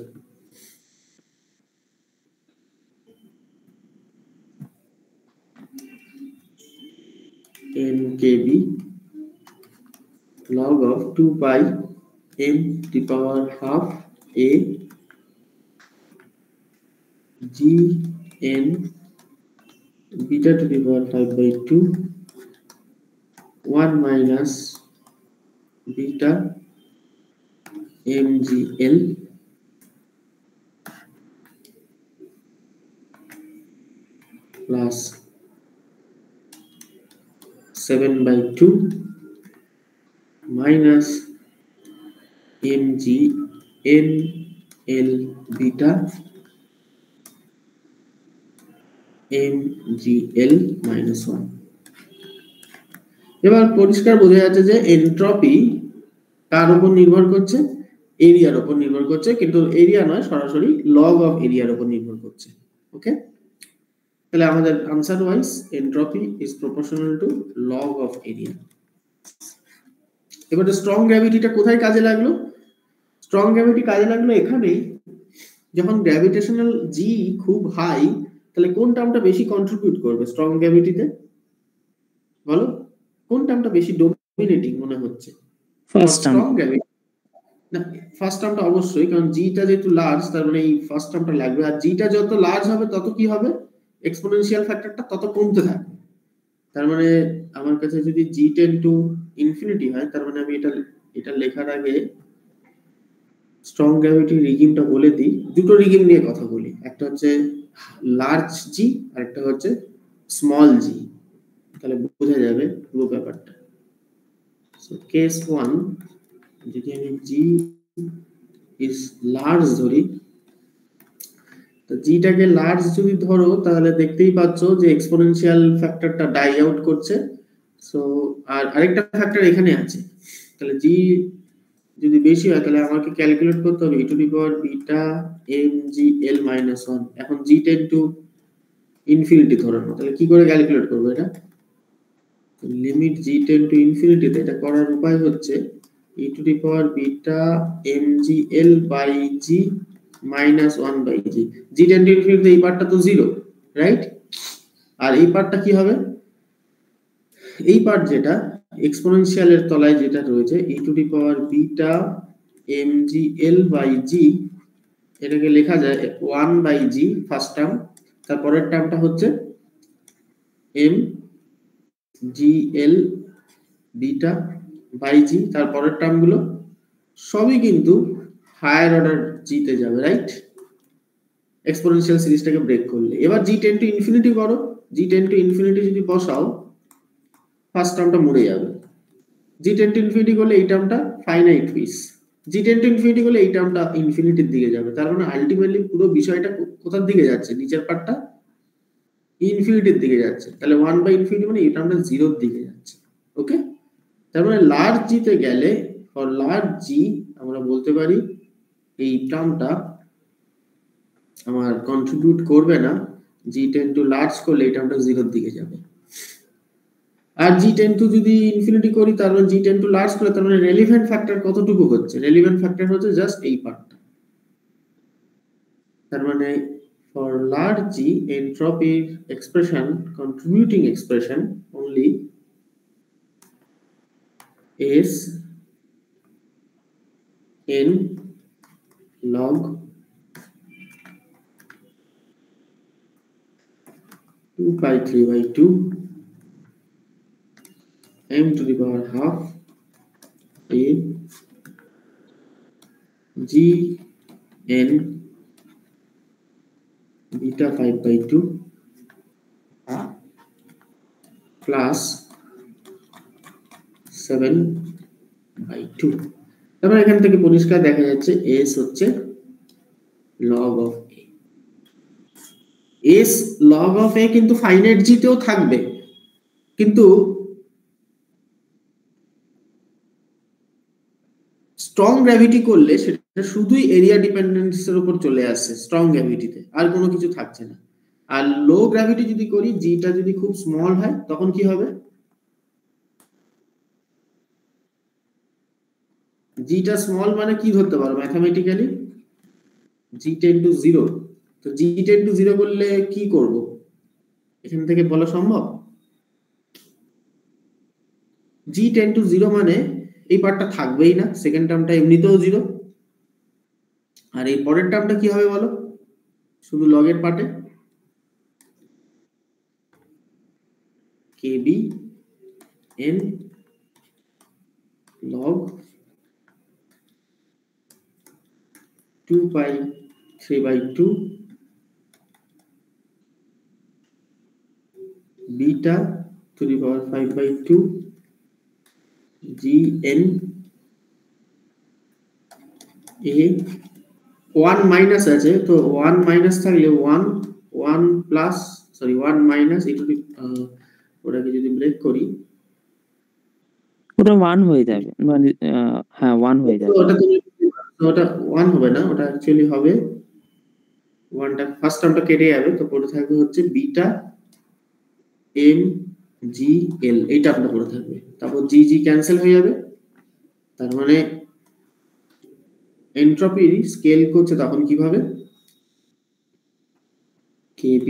n kb log of 2 pi m to the power half a g n beta to the power 5/2 1 minus beta mgl plus 7/2 minus mgnl beta mgl minus 1। এবার পরিষ্কার বোঝা যাচ্ছে যে এনট্রপি কার উপর নির্ভর করছে? এরিয়ার উপর নির্ভর করছে, কিন্তু এরিয়া নয়, সরাসরি লগ অফ এরিয়ার উপর নির্ভর করছে। ওকে, তাহলে আমাদের answer wise entropy is proportional two log of area. এবারে স্ট্রং গ্র্যাভিটিটা কোথায় কাজে লাগলো? স্ট্রং গ্র্যাভিটি কাজে লাগলো এখানেই, যখন গ্র্যাভিটেশনাল জি খুব হাই, তাহলে কোন টার্মটা বেশি কন্ট্রিবিউট করবে স্ট্রং গ্র্যাভিটিতে? বলো, কোন টার্মটা বেশি ডমিনেটিং মনে হচ্ছে? First term. স্ট্রং গ্র্যাভিটি না, ফার্স্ট টার্মটা অবশ্যই, কারণ জিটা যেহেতু লার্জ, তার মানে এই ফার্স্ট টার্মটা লাগবে। আর জিটা যত লার্জ হবে তত কি হবে? এক্সপোনেনশিয়াল ফ্যাক্টরটা তত কমতে থাকবে। তার মানে আমার কাছে যদি জি টেন টু ইনফিনিটি হয়, তার মানে আমি এটা লেখার আগে স্ট্রং গ্র্যাভিটি রিগিমটা বলে দিই। দুটো রিগিম নিয়ে কথা বলি, একটা হচ্ছে লার্জ জি আর একটা হচ্ছে স্মল জি, তাহলে বোঝা যাবে পুরো ব্যাপারটা। সো কেস 1, যদি আমি জি ইজ লার্জ ধরি, তো জিটাকে লার্জ যদি ধরো, তাহলে দেখতেই পাচ্ছ যে এক্সপোনেনশিয়াল ফ্যাক্টরটা ডাই আউট করছে। সো আর আরেকটা ফ্যাক্টর এখানে আছে, তাহলে জি যদি বেশি হয় তাহলে আমাকে ক্যালকুলেট করতে হবে e to the power beta mgl minus 1। এখন জি টেন টু ইনফিনিটি ধরানো, তাহলে কি করে ক্যালকুলেট করবো এটা? লিমিট জি টেন টু ইনফিনিটিতে এটা করার উপায় হচ্ছে e to the power beta mgl by G minus 1/g। G tend to ইনফিনিটিতে এই পার্টটা তো 0, রাইট? আর এই পার্টটা কি হবে? এই পার্ট যেটা এক্সপোনেনশিয়ালের তলায় যেটা রয়েছে e to the power beta mgl by G, এটাকে লেখা যায় 1/g ফার্স্ট টার্ম, তারপরের টার্মটা হচ্ছে mgl বিটা বাই জি, তারপরের টার্মগুলো সবই কিন্তু হায়ার অর্ডার জি তে যাবে, রাইট? এক্সপোনেনশিয়াল সিরিজটাকে ব্রেক করলে। এবার জি টেন টু ইনফিনিটি করো, জি টেন টু ইনফিনিটি যদি বসাও, ফার্স্ট টার্মটা মরে যাবে। জি টেন টু ইনফিনিটি করলে এই টার্মটা finite piece, G tend to infinity করলে এই টার্মটা ইনফিনিটির দিকে যাবে। তার মানে আলটিমেটলি পুরো বিষয়টা কোথার দিকে যাচ্ছে? নিচের পার্টটা ইনফিনিটির দিকে যাচ্ছে। তাহলে 1/ইনফিনিটি মানে এই টার্মটা 0-র দিকে যাচ্ছে। ওকে, তার মানে লার্জ জি তে গেলে ফর লার্জ জি আমরা বলতে পারি এই টার্মটা আমার কন্ট্রিবিউট করবে না, জি টেন টু লার্জ করলে এই টার্মটা 0-র দিকে যাবে। আর জি টেন টু যদি ইনফিনিটি করি, তার মানে জি টেন টু লার্জ করে, তার মানে রেলিভেন্ট ফ্যাক্টর কতটুকু হচ্ছে? রেলিভেন্ট ফ্যাক্টর হচ্ছে জাস্ট এই পার্টটা। তার মানে for large G entropy expression, contributing expression only is n log 2 pi 3 by 2 m to the power half a g n beta 5 by 2 plus 7 by 2। তারপর এখান থেকে পরিষ্কার দেখা যাচ্ছে s হচ্ছে log of a। s log of a কিন্তু ফাইনাইট জি তেও থাকবে, কিন্তু স্ট্রং গ্র্যাভিটি করলে সেটা শুধুই এরিয়া ডিপেন্ডেন্সের উপর চলে আসছে স্ট্রং গ্র্যাভিটিতে, আর কোনো কিছু থাকছে না। আর লো গ্র্যাভিটি যদি করি, জিটা যদি খুব স্মল হয় তখন কি হবে, জিটা স্মল মানে কি ধরতে পারো ম্যাথমেটিক্যালি, জি টেন টু 0। তো জি টেন টু 0 করলে কি করব এখান থেকে বলা সম্ভব? জি টেন টু 0 মানে এই পার্টটা থাকবেই না, সেকেন্ড টার্মটা এমনিতেও 0, আর এই পরের টার্মটা কি হবে বলো, শুধু লগের পার্টে kb n log 2 pi 3 by 2 beta to the power 5 by 2 gn a 1 minus আছে, তো 1 মাইনাস থাকলে 1 plus 1 minus e to the ওটাকে যদি ব্রেক করি ওটা 1 হয়ে যাবে, মানে হ্যাঁ 1 হয়ে যাবে। ওটা 1 হবে না, ওটা অ্যাকচুয়ালি হবে 1টা ফার্স্ট টার্মটা কেটে যাবে, তো পড়ে থাকবে হচ্ছে বিটা এম জি এল, এইটা আপনার পড়ে থাকবে, তারপর জি জি ক্যান্সেল হয়ে যাবে। তার মানে এন্ট্রপি স্কেল করছে তখন কিভাবে, kb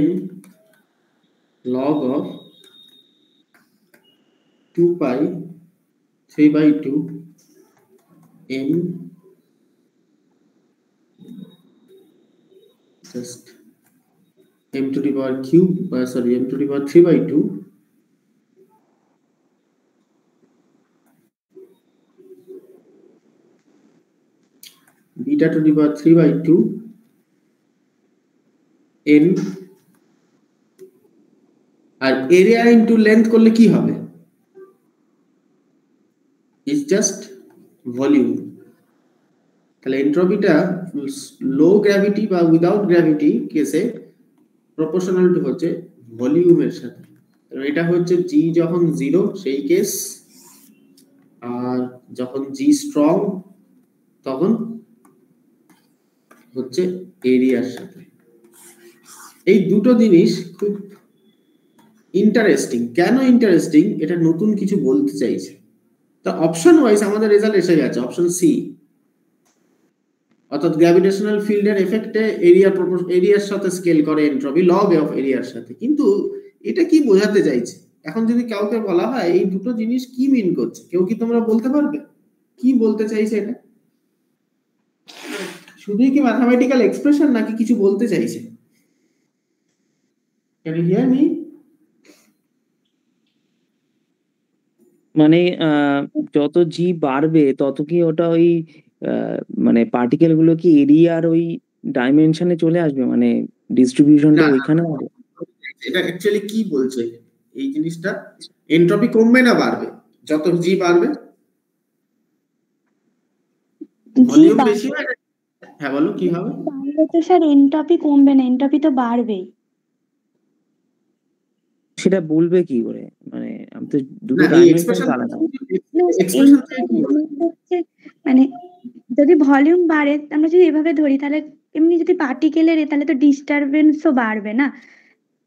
n log of 2 pi 3 by 2 m just m to the power cube m to the power 3 by 2 beta to the power 3 by 2 n, আর এরিয়া ইনটু লেন্থ করলে কি হবে, ইজ জাস্ট ভলিউম। তাহলে এন্ট্রপিটা লো গ্র্যাভিটি বা উইদাউট গ্র্যাভিটি কেসে প্রপোর্শনাল টু হচ্ছে ভলিউমের সাথে। এটা হচ্ছে জি যখন 0 সেই কেস, আর যখন জি স্ট্রং তখন হচ্ছে এরিয়ার সাথে। এই দুটো জিনিস খুব ইন্টারেস্টিং। কেন ইন্টারেস্টিং, এটা নতুন কিছু বলতে চাইছে। তো অপশন ওয়াইজ আমাদের রেজাল্ট এসে গেছে অপশন সি, অর্থাৎ গ্র্যাভিটেশনাল ফিল্ডের এফেক্টে এরিয়ার সাথে স্কেল করে এন্ট্রপি লগ অফ এরিয়ার সাথে। কিন্তু এটা কি বোঝাতে চাইছে, এখন যদি কাউকে বলা হয় এই দুটো জিনিস কি মিন করছে, কেউ কি তোমরা বলতে পারবে কি বলতে চাইছে? এটা শুধুই কি ম্যাথমেটিক্যাল এক্সপ্রেশন নাকি কিছু বলতে চাইছে? Can you hear me? মানে যত জি বাড়বে তত কি ওটা ওই মানে পার্টিকেল গুলো কি এরিয়ার ওই ডাইমেনশনে চলে আসবে, মানে ডিস্ট্রিবিউশনটা ওইখানে হবে? এটা অ্যাকচুয়ালি কি বলছে এই জিনিসটা, এন্ট্রপি কমবে না বাড়বে যত জি বাড়বে? ভলিউম বেশি হয়। হ্যাঁ বলো কি হবে? বাড়লে তো স্যার এন্ট্রপি কমবে না, এন্ট্রপি তো বাড়বেই। সেটা বলবে কি করে, মানে আমি তো দুটো ডাইমেনশন আলাদা। মানে যদি ভলিউম বাড়ে, আমরা যদি এভাবে ধরি তাহলে এমনি যদি পার্টিকেলের তাহলে তো ডিস্টারবেন্সও বাড়বে না,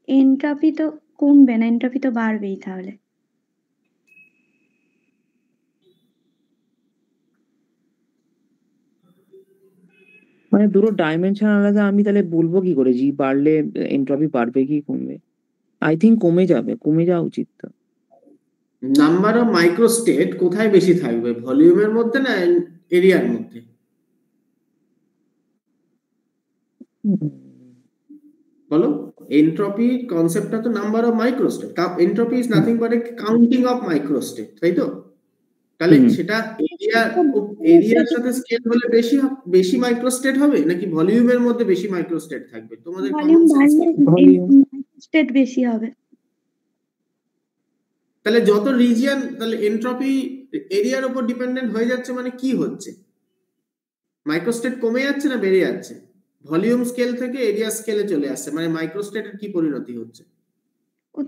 এন্ট্রপি তো কমবে না, এন্ট্রপি তো বাড়বেই তাহলে। মানে দুটো ডাইমেনশন আলাদা, আমি তাহলে বলবো কি করে জি বাড়লে এন্ট্রপি বাড়বে কি কমবে? আই থিঙ্ক কমে যাওয়া উচিত। তো নাম্বার অফ মাইক্রোস্টেট কোথায় বেশি থাকবে, ভলিউমের মধ্যে না এরিয়ার মধ্যে? বলো, এনট্রপি কনসেপ্টটা তো number of microstate. Entropy is nothing but a counting of microstate, তাই তো? তাহলে সেটা এরিয়ার সাথে স্কেল হলে বেশি মাইক্রোস্টেট হবে নাকি ভলিউমের মধ্যে বেশি মাইক্রোস্টেট থাকবে? তোমাদের ভলিউম বাড়লে মাইক্রোস্টেট বেশি হবে। তাহলে যত রিজিয়ন, তাহলে এনট্রপি এরিয়ার উপর ডিপেন্ডেন্ট হয়ে যাচ্ছে, মানে কি হচ্ছে? মাইক্রোস্টেট কমে যাচ্ছে না বেড়ে যাচ্ছে? ভলিউম স্কেল থেকে এরিয়া স্কেলে চলে আসছে, মানে মাইক্রোস্টেটের কি পরিণতি হচ্ছে? ও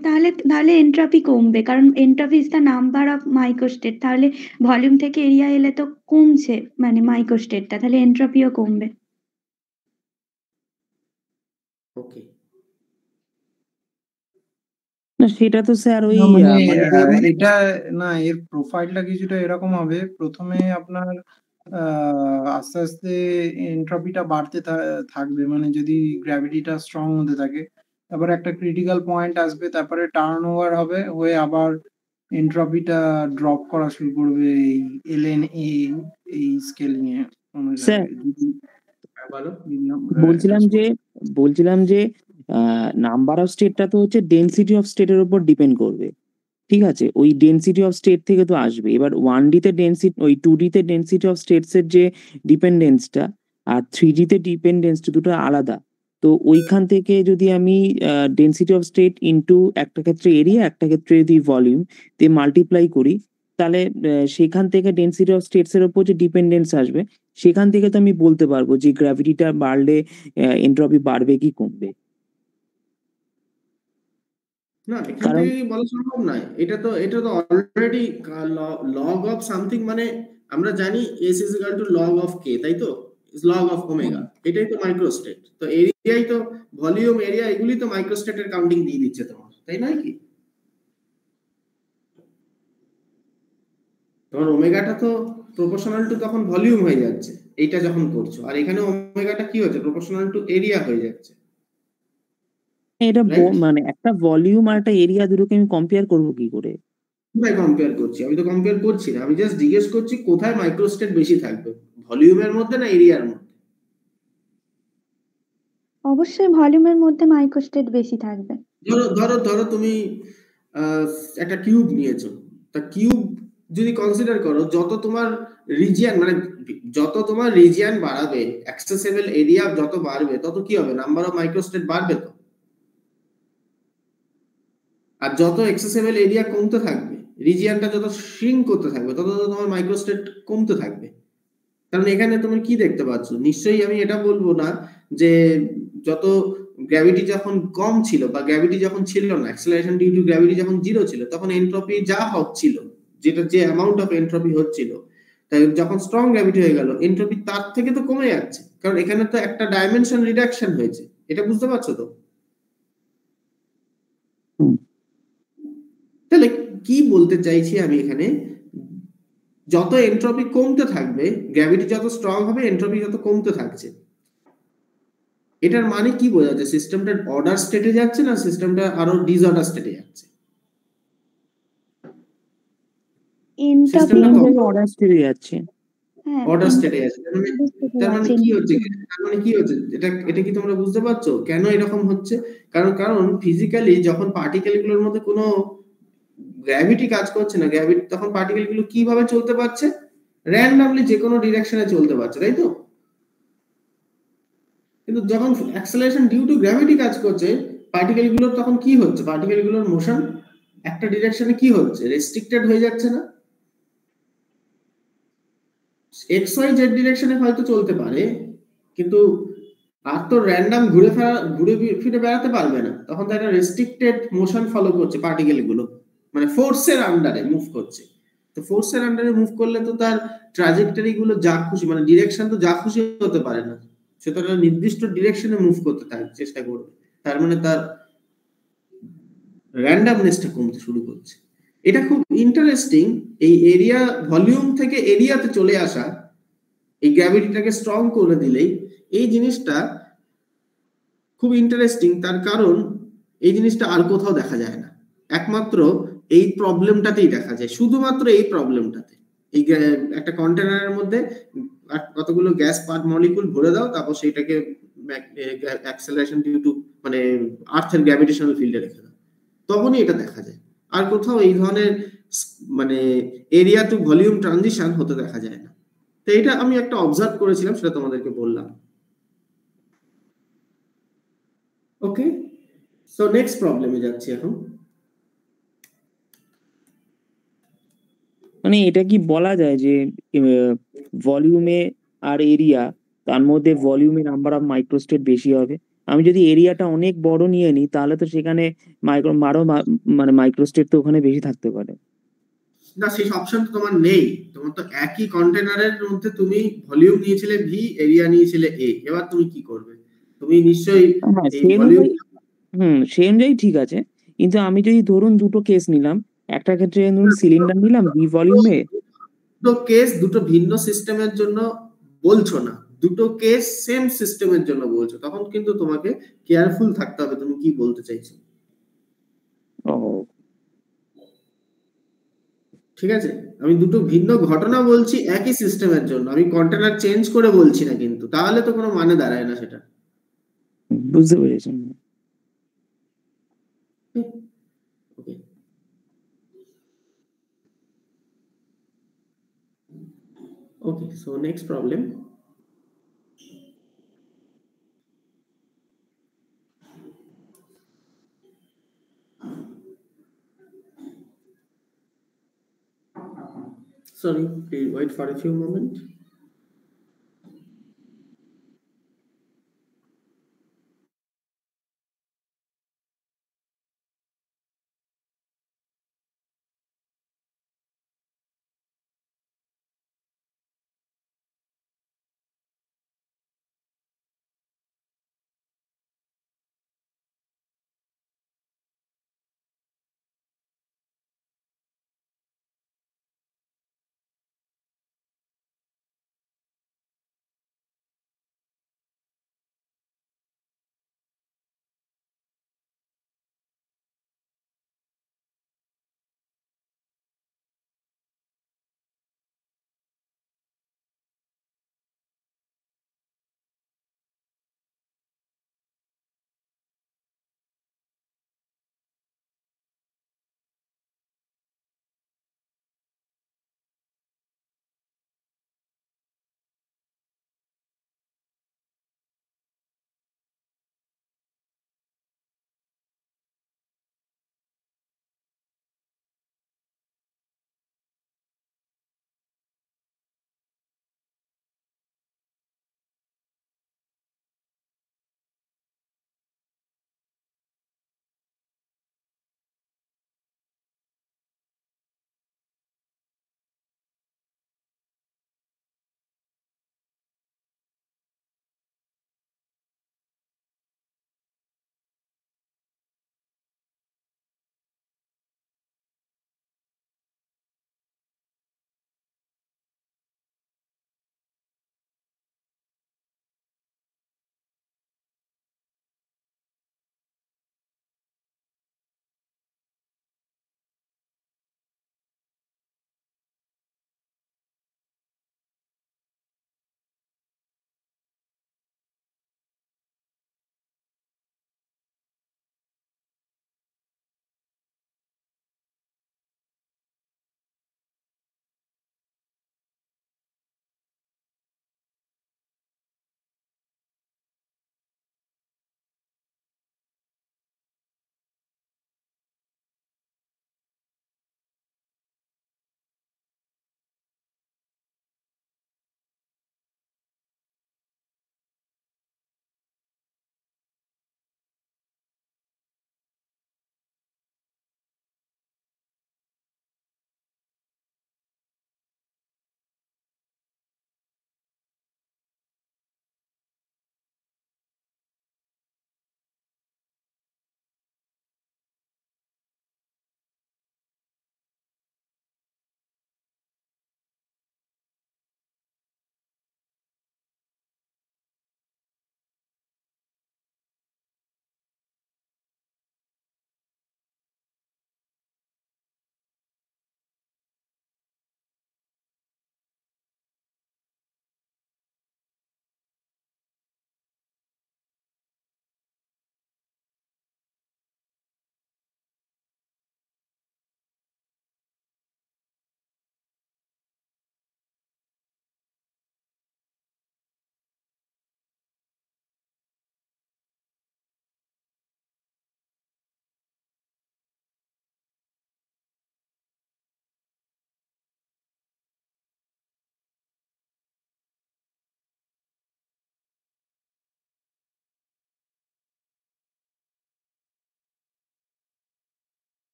তাহলে এনট্রপি কমবে, কারণ entropy is the number of microstate. তাহলে ভলিউম থেকে এরিয়া এলে তো কমছে মানে মাইক্রোস্টেটটা, তাহলে এনট্রপিও কমবে। ওকে, না সেটা তো স্যার ওই এটা না, এর প্রোফাইলটা কিছুটা এরকম হবে। প্রথমে আপনার আস্তে আস্তে এনট্রপিটা বাড়তে থাকবে, মানে যদি গ্র্যাভিটিটা স্ট্রং হতে থাকে, তারপরে একটা ক্রিটিক্যাল পয়েন্ট আসবে, তারপরে টার্ন ওভার হবে, হয়ে আবার এনট্রপিটা ড্রপ করা শুরু করবে এই এলএন এই স্কেলিং এ স্যার বলছিলাম যে নাম্বার অফ স্টেটটা তো হচ্ছে ডেনসিটি অফ স্টেটের উপর ডিপেন্ড করবে, ঠিক আছে? ওই ডেনসিটি অফ স্টেট থেকে তো আসবে। এবার 1D তে ডেনসিটি, ওই 2D তে ডেনসিটি অফ স্টেটস এর যে ডিপেন্ডেন্সটা আর 3D তে ডিপেন্ডেন্সটা দুটো আলাদা। তো ওইখান থেকে যদি আমি ডেনসিটি অফ স্টেট ইনটু একটা ক্ষেত্রে এরিয়া, একটা ক্ষেত্রে যদি ভলিউম দিয়ে মাল্টিপ্লাই করি, তাহলে সেখান থেকে ডেনসিটি অফ স্টেটস এর উপর যে ডিপেন্ডেন্স আসবে, সেখান থেকে তো আমি বলতে পারবো যে গ্র্যাভিটিটা বাড়লে এনট্রপি বাড়বে কি কমবে। না, এখান থেকে বলা সম্ভব নয়। এটা তো অলরেডি লগ অফ সামথিং, মানে আমরা জানি s is equal to log of k, তাই তো? log of ওমেগা, এটাই তো মাইক্রোস্টেট। তো এরিয়াই তো, ভলিউম এরিয়া এগুলি তো মাইক্রোস্টেটের কাউন্টিং দিয়ে দিচ্ছে তোমার, তাই নয় কি? তোমার ওমেগাটা তো প্রপোর্শনাল টু তখন ভলিউম হয়ে যাচ্ছে এইটা যখন করছো, আর এখানে ওমেগাটা কি হচ্ছে, প্রপোর্শনাল টু এরিয়া হয়ে যাচ্ছে। এটা মানে একটা ভলিউম আর একটা এরিয়া দুটোকে আমি কম্পেয়ার করবো কি করে? কম্পেয়ার করছি? আমি তো কম্পেয়ার করছি না, আমি জাস্ট জিজ্ঞেস করছি কোথায় মাইক্রোস্টেট বেশি থাকবে, ভলিউমের মধ্যে না এরিয়ার মধ্যে? অবশ্যই ভলিউমের মধ্যে মাইক্রোস্টেট বেশি থাকবে। ধরো তুমি একটা কিউব নিয়েছো, তা কিউব যদি কনসিডার করো, যত তোমার রিজিয়ন বাড়াবে, অ্যাক্সেসেবল এরিয়া যত বাড়বে, তত কি হবে, নাম্বার অফ মাইক্রোস্টেট বাড়বে তো। আর যত অ্যাক্সেসেবল এরিয়া কমতে থাকবে, রিজিয়নটা যত শ্রিঙ্ক করতে থাকবে, তত তোমার মাইক্রোস্টেট কমতে থাকবে। কারণ এখানে তুমি কি দেখতে পাচ্ছ, নিশ্চয়ই আমি এটা বলবো না যে যত গ্র্যাভিটি যখন কম ছিল বা গ্র্যাভিটি যখন ছিল না, অ্যাক্সেলারেশন ডিউ টু গ্র্যাভিটি যখন 0 ছিল, তখন এনট্রপি যা হচ্ছিল, যে অ্যামাউন্ট অফ এনট্রপি হচ্ছিল, তাই যখন স্ট্রং গ্র্যাভিটি হয়ে গেল, এনট্রপি তার থেকে তো কমে যাচ্ছে, কারণ এখানে তো একটা ডাইমেনশন রিডাকশন হয়েছে। এটা বুঝতে পারছো তো? তাহলে কি বলতে চাইছি আমি এখানে, যত এনট্রপি কমতে থাকবে, গ্র্যাভিটি যত স্ট্রং হবে, এনট্রপি যত কমতে থাকছে। এটার মানে কি বোঝাচ্ছে, সিস্টেমটা অর্ডার স্টেটে যাচ্ছে না সিস্টেমটা আরো ডিসঅর্ডার স্টেটে যাচ্ছে? অর্ডার স্টেটে যাচ্ছে। অর্ডার স্টেটে যাচ্ছে। তার মানে কি হচ্ছে, এটা কি তোমরা বুঝতে পারছো কেন এরকম হচ্ছে? কারণ ফিজিক্যালি যখন পার্টিকেল গুলোর মধ্যে কোনো গ্র্যাভিটি কাজ করছে না, তখন পার্টিকেল গুলো কিভাবে চলতে পারছে, র্যান্ডমলি যে কোনো ডিরেকশনে চলতে পারছে, তাই তো? কিন্তু যখন অ্যাক্সেলারেশন ডিউ টু গ্র্যাভিটি কাজ করছে, পার্টিকেল গুলোর তখন কি হচ্ছে, পার্টিকেল গুলোর মোশন একটা ডিরেকশনে কি হচ্ছে, রেস্ট্রিক্টেড হয়ে যাচ্ছে না? এক্স ওয়াই জেড ডিরেকশনে হয়তো চলতে পারে, কিন্তু আর তো র্যান্ডম ঘুরে ফিরে বেড়াতে পারবে না, তখন তো একটা রেস্ট্রিক্টেড মোশন ফলো করছে পার্টিকেল গুলো, মানে ফোর্সের আন্ডারে মুভ করছে। তো ফোর্সের আন্ডারে মুভ করলে তো তার ট্রাজেক্টরি গুলো যা খুশি, মানে ডিরেকশন তো যা খুশি হতে পারে না, সে তো নির্দিষ্ট ডিরেকশনে মুভ করতে চেষ্টা করবে। তার মানে তার র্যান্ডমনেসটা কমতে শুরু করছে। এটা খুব ইন্টারেস্টিং, এই এরিয়া ভলিউম থেকে এরিয়াতে চলে আসা, এই গ্র্যাভিটিটাকে স্ট্রং করে দিলেই এই জিনিসটা খুব ইন্টারেস্টিং। তার কারণ এই জিনিসটা আর কোথাও দেখা যায় না, একমাত্র এই প্রবলেমটাতেই দেখা যায়, শুধুমাত্র এই প্রবলেমটাতে। এই একটা কন্টেনারের মধ্যে কতগুলো গ্যাস পার্ট মলিকুল ভরে দাও, তারপর সেটাকে অ্যাক্সেলারেশন ডিউ টু মানে আর্থের গ্র্যাভিটেশনাল ফিল্ডে রেখে দাও, তখনই এটা দেখা যায়। আর কোথাও এই ধরনের মানে এরিয়া টু ভলিউম ট্রানজিশন হতে দেখা যায় না। তো এটা আমি একটা অবজার্ভ করেছিলাম, সেটা তোমাদেরকে বললাম। ওকে, সো নেক্সট প্রবলেমে যাচ্ছি এখন। মানে এটা কি বলা যায় যে ভলিউমে আর এরিয়া, তার মধ্যে ভলিউমে নাম্বার অফ মাইক্রোস্টেট বেশি হবে? আমি যদি এরিয়াটা অনেক বড় নিয়ে নিই তাহলে তো সেখানে মানে মাইক্রোস্টেট তো ওখানে বেশি থাকতে পারে। না, সেই অপশন তো তোমার নেই। তোমার তো একই কন্টেনারের মধ্যে তুমি ভলিউম নিয়েছিলে ভি, এরিয়া নিয়েছিলে এ, এবার তুমি কি করবে? তুমি নিশ্চয়ই হ্যাঁ, এই সেই ভলিউম অনুযায়ী সেই অনুযায়ী ঠিক আছে। কিন্তু আমি যদি ধরুন দুটো কেস নিলাম, একটা ক্ষেত্রে ধরুন সিলিন্ডার নিলাম ভি ভলিউমে। দুটো কেস দুটো ভিন্ন সিস্টেমের জন্য বলছো না, দুটো কেস সেম সিস্টেমের জন্য বলছো, তখন কিন্তু তোমাকে কেয়ারফুল থাকতে হবে তুমি কি বলতে চাইছো। ও, ঠিক আছে, আমি দুটো ভিন্ন ঘটনা বলছি একই সিস্টেমের জন্য, আমি কন্টেনার চেঞ্জ করে বলছি না, কিন্তু তাহলে তো কোনো মানে দাঁড়ায় না সেটা। বুঝতে পেরেছেন? Okay, okay, so next problem. Sorry, please wait for a few moments.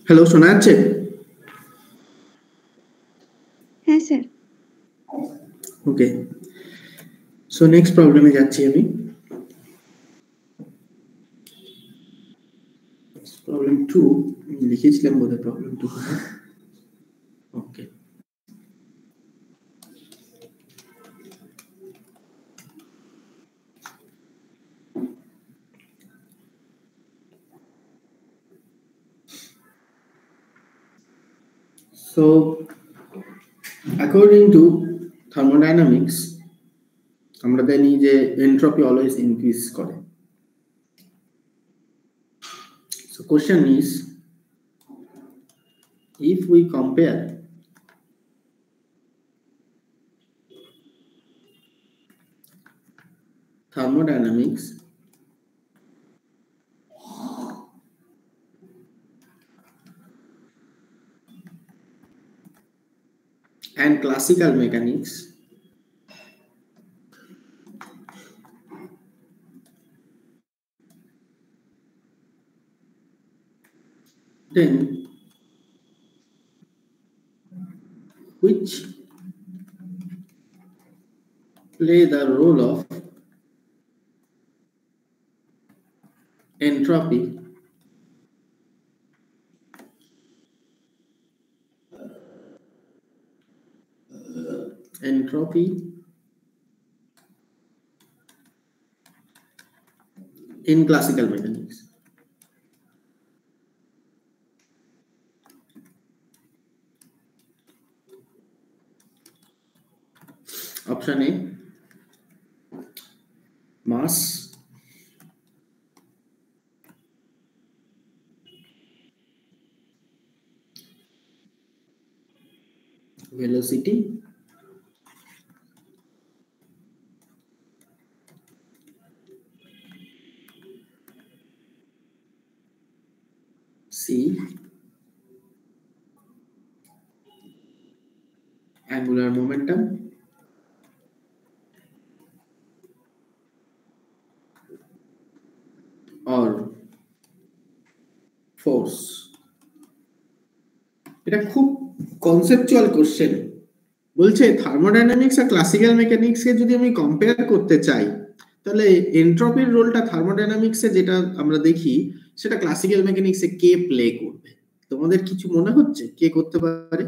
Hello, শোনা যাচ্ছে? হ্যাঁ স্যার। ওকে, সো নেক্সট প্রবলেমে যাচ্ছি আমি। প্রবলেম 2 লিখেছিলাম বোধহয় problem 2। Okay, so according to thermodynamics আমরা জানি যে এনট্রপি অলওয়েজ ইনক্রিজ করে। So question is, if we compare thermodynamics and classical mechanics, then which play the role of entropy in classical mechanics? Option A, mass. Velocity. C, angular momentum. Or force. এটা খুব কনসেপচুয়াল কোশ্চেন। বলছে থার্মোডাইনামিক্স আর ক্লাসিক্যাল মেকানিক্সকে যদি আমি কম্পেয়ার করতে চাই, তাহলে এনট্রপির রোলটা থার্মোডাইনামিক্সে যেটা আমরা দেখি সেটা ক্লাসিক্যাল মেকানিক্সে কে প্লে করবে? তোমাদের কিছু মনে হচ্ছে কে করতে পারে?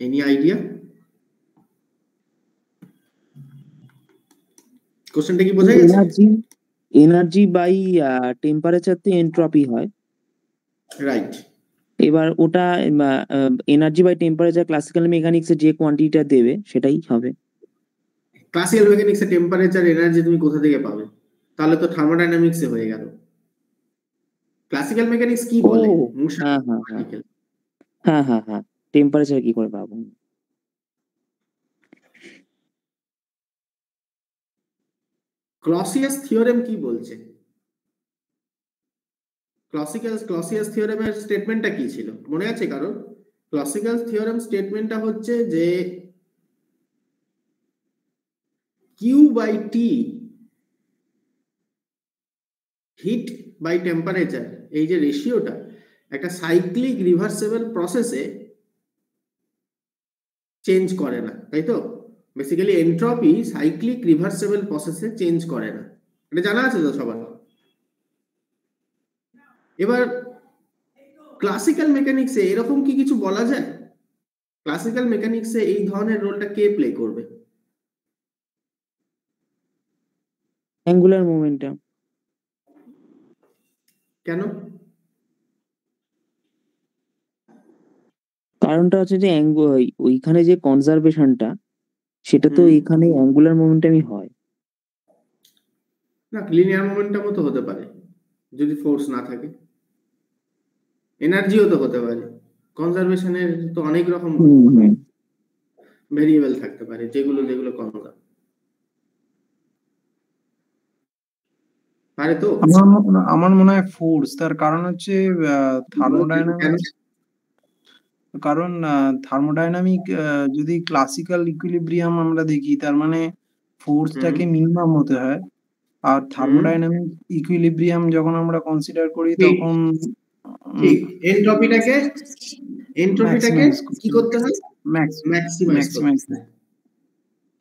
Any idea? কোশ্চেনটা কি বোঝা গেছে? এনার্জি বাই টেম্পারেচার তে এনট্রপি হয়, রাইট। এবার ওটা এনার্জি বাই টেম্পারেচার ক্লাসিক্যাল মেকানিক্সে যে কোয়ান্টিটিটা দেবে সেটাই হবে। ক্লাসিক্যাল মেকানিক্সে টেম্পারেচার এনার্জি তুমি কোথা থেকে পাবে? তাহলে তো থার্মোডাইনামিক্সে হয়ে গেল। ক্লাসিক্যাল মেকানিক্স কি বলে? হ্যাঁ, টেম্পারেচার কি করে পাবো? ক্লসিয়াস থিওরেম কি বলছে? ক্লসিয়াস থিওরেমের স্টেটমেন্টটা কি ছিল মনে আছে কারো? ক্লসিয়াস থিওরেম স্টেটমেন্টটা হচ্ছে যে Q/T হিট বাই টেম্পারেচার, এই যে রেশিওটা একটা সাইক্লিক রিভার্সেবল প্রসেসে চেঞ্জ করে না, তাই তো? বেসিক্যালি এনট্রপি সাইক্লিক রিভার্সেবল প্রসেসে চেঞ্জ করে না, এটা জানা আছে তো সবার? এবার ক্লাসিক্যাল মেকানিক্সে এরকম কি কিছু বলা যায়? ক্লাসিক্যাল মেকানিক্সে এই ধরনের রোলটা কে প্লে করবে? Angular momentum. কেন? কারণটা হচ্ছে যে ওইখানে যে কনজারভেশনটা সেটা তো এখানে অ্যাঙ্গুলার মোমেন্টামই হয় না, লিনিয়ার মোমেন্টামও তো হতে পারে যদি ফোর্স না থাকে, এনার্জিও তো হতে পারে। কনজারভেশনের তো অনেক রকম ভেরিয়েবল থাকতে পারে, যেগুলো কনজার্ভ পারে। তো আমার মনে হয় ফোর্স, তার কারণ হচ্ছে থার্মোডাইনামিক্স, কারণ থার্মোডাইনামিক যদি ক্লাসিক্যাল ইকুইলিব্রিয়াম আমরা দেখি, তার মানে ফোর্সটাকে মিনিমাম হতে হয়, আর থার্মোডাইনামিক ইকুইলিব্রিয়াম যখন আমরা কনসিডার করি ঠিক। তখন ঠিক, এনট্রপিটাকে Maximize কি করতে হয়? ম্যাক্সিমাইজ করতে হয়।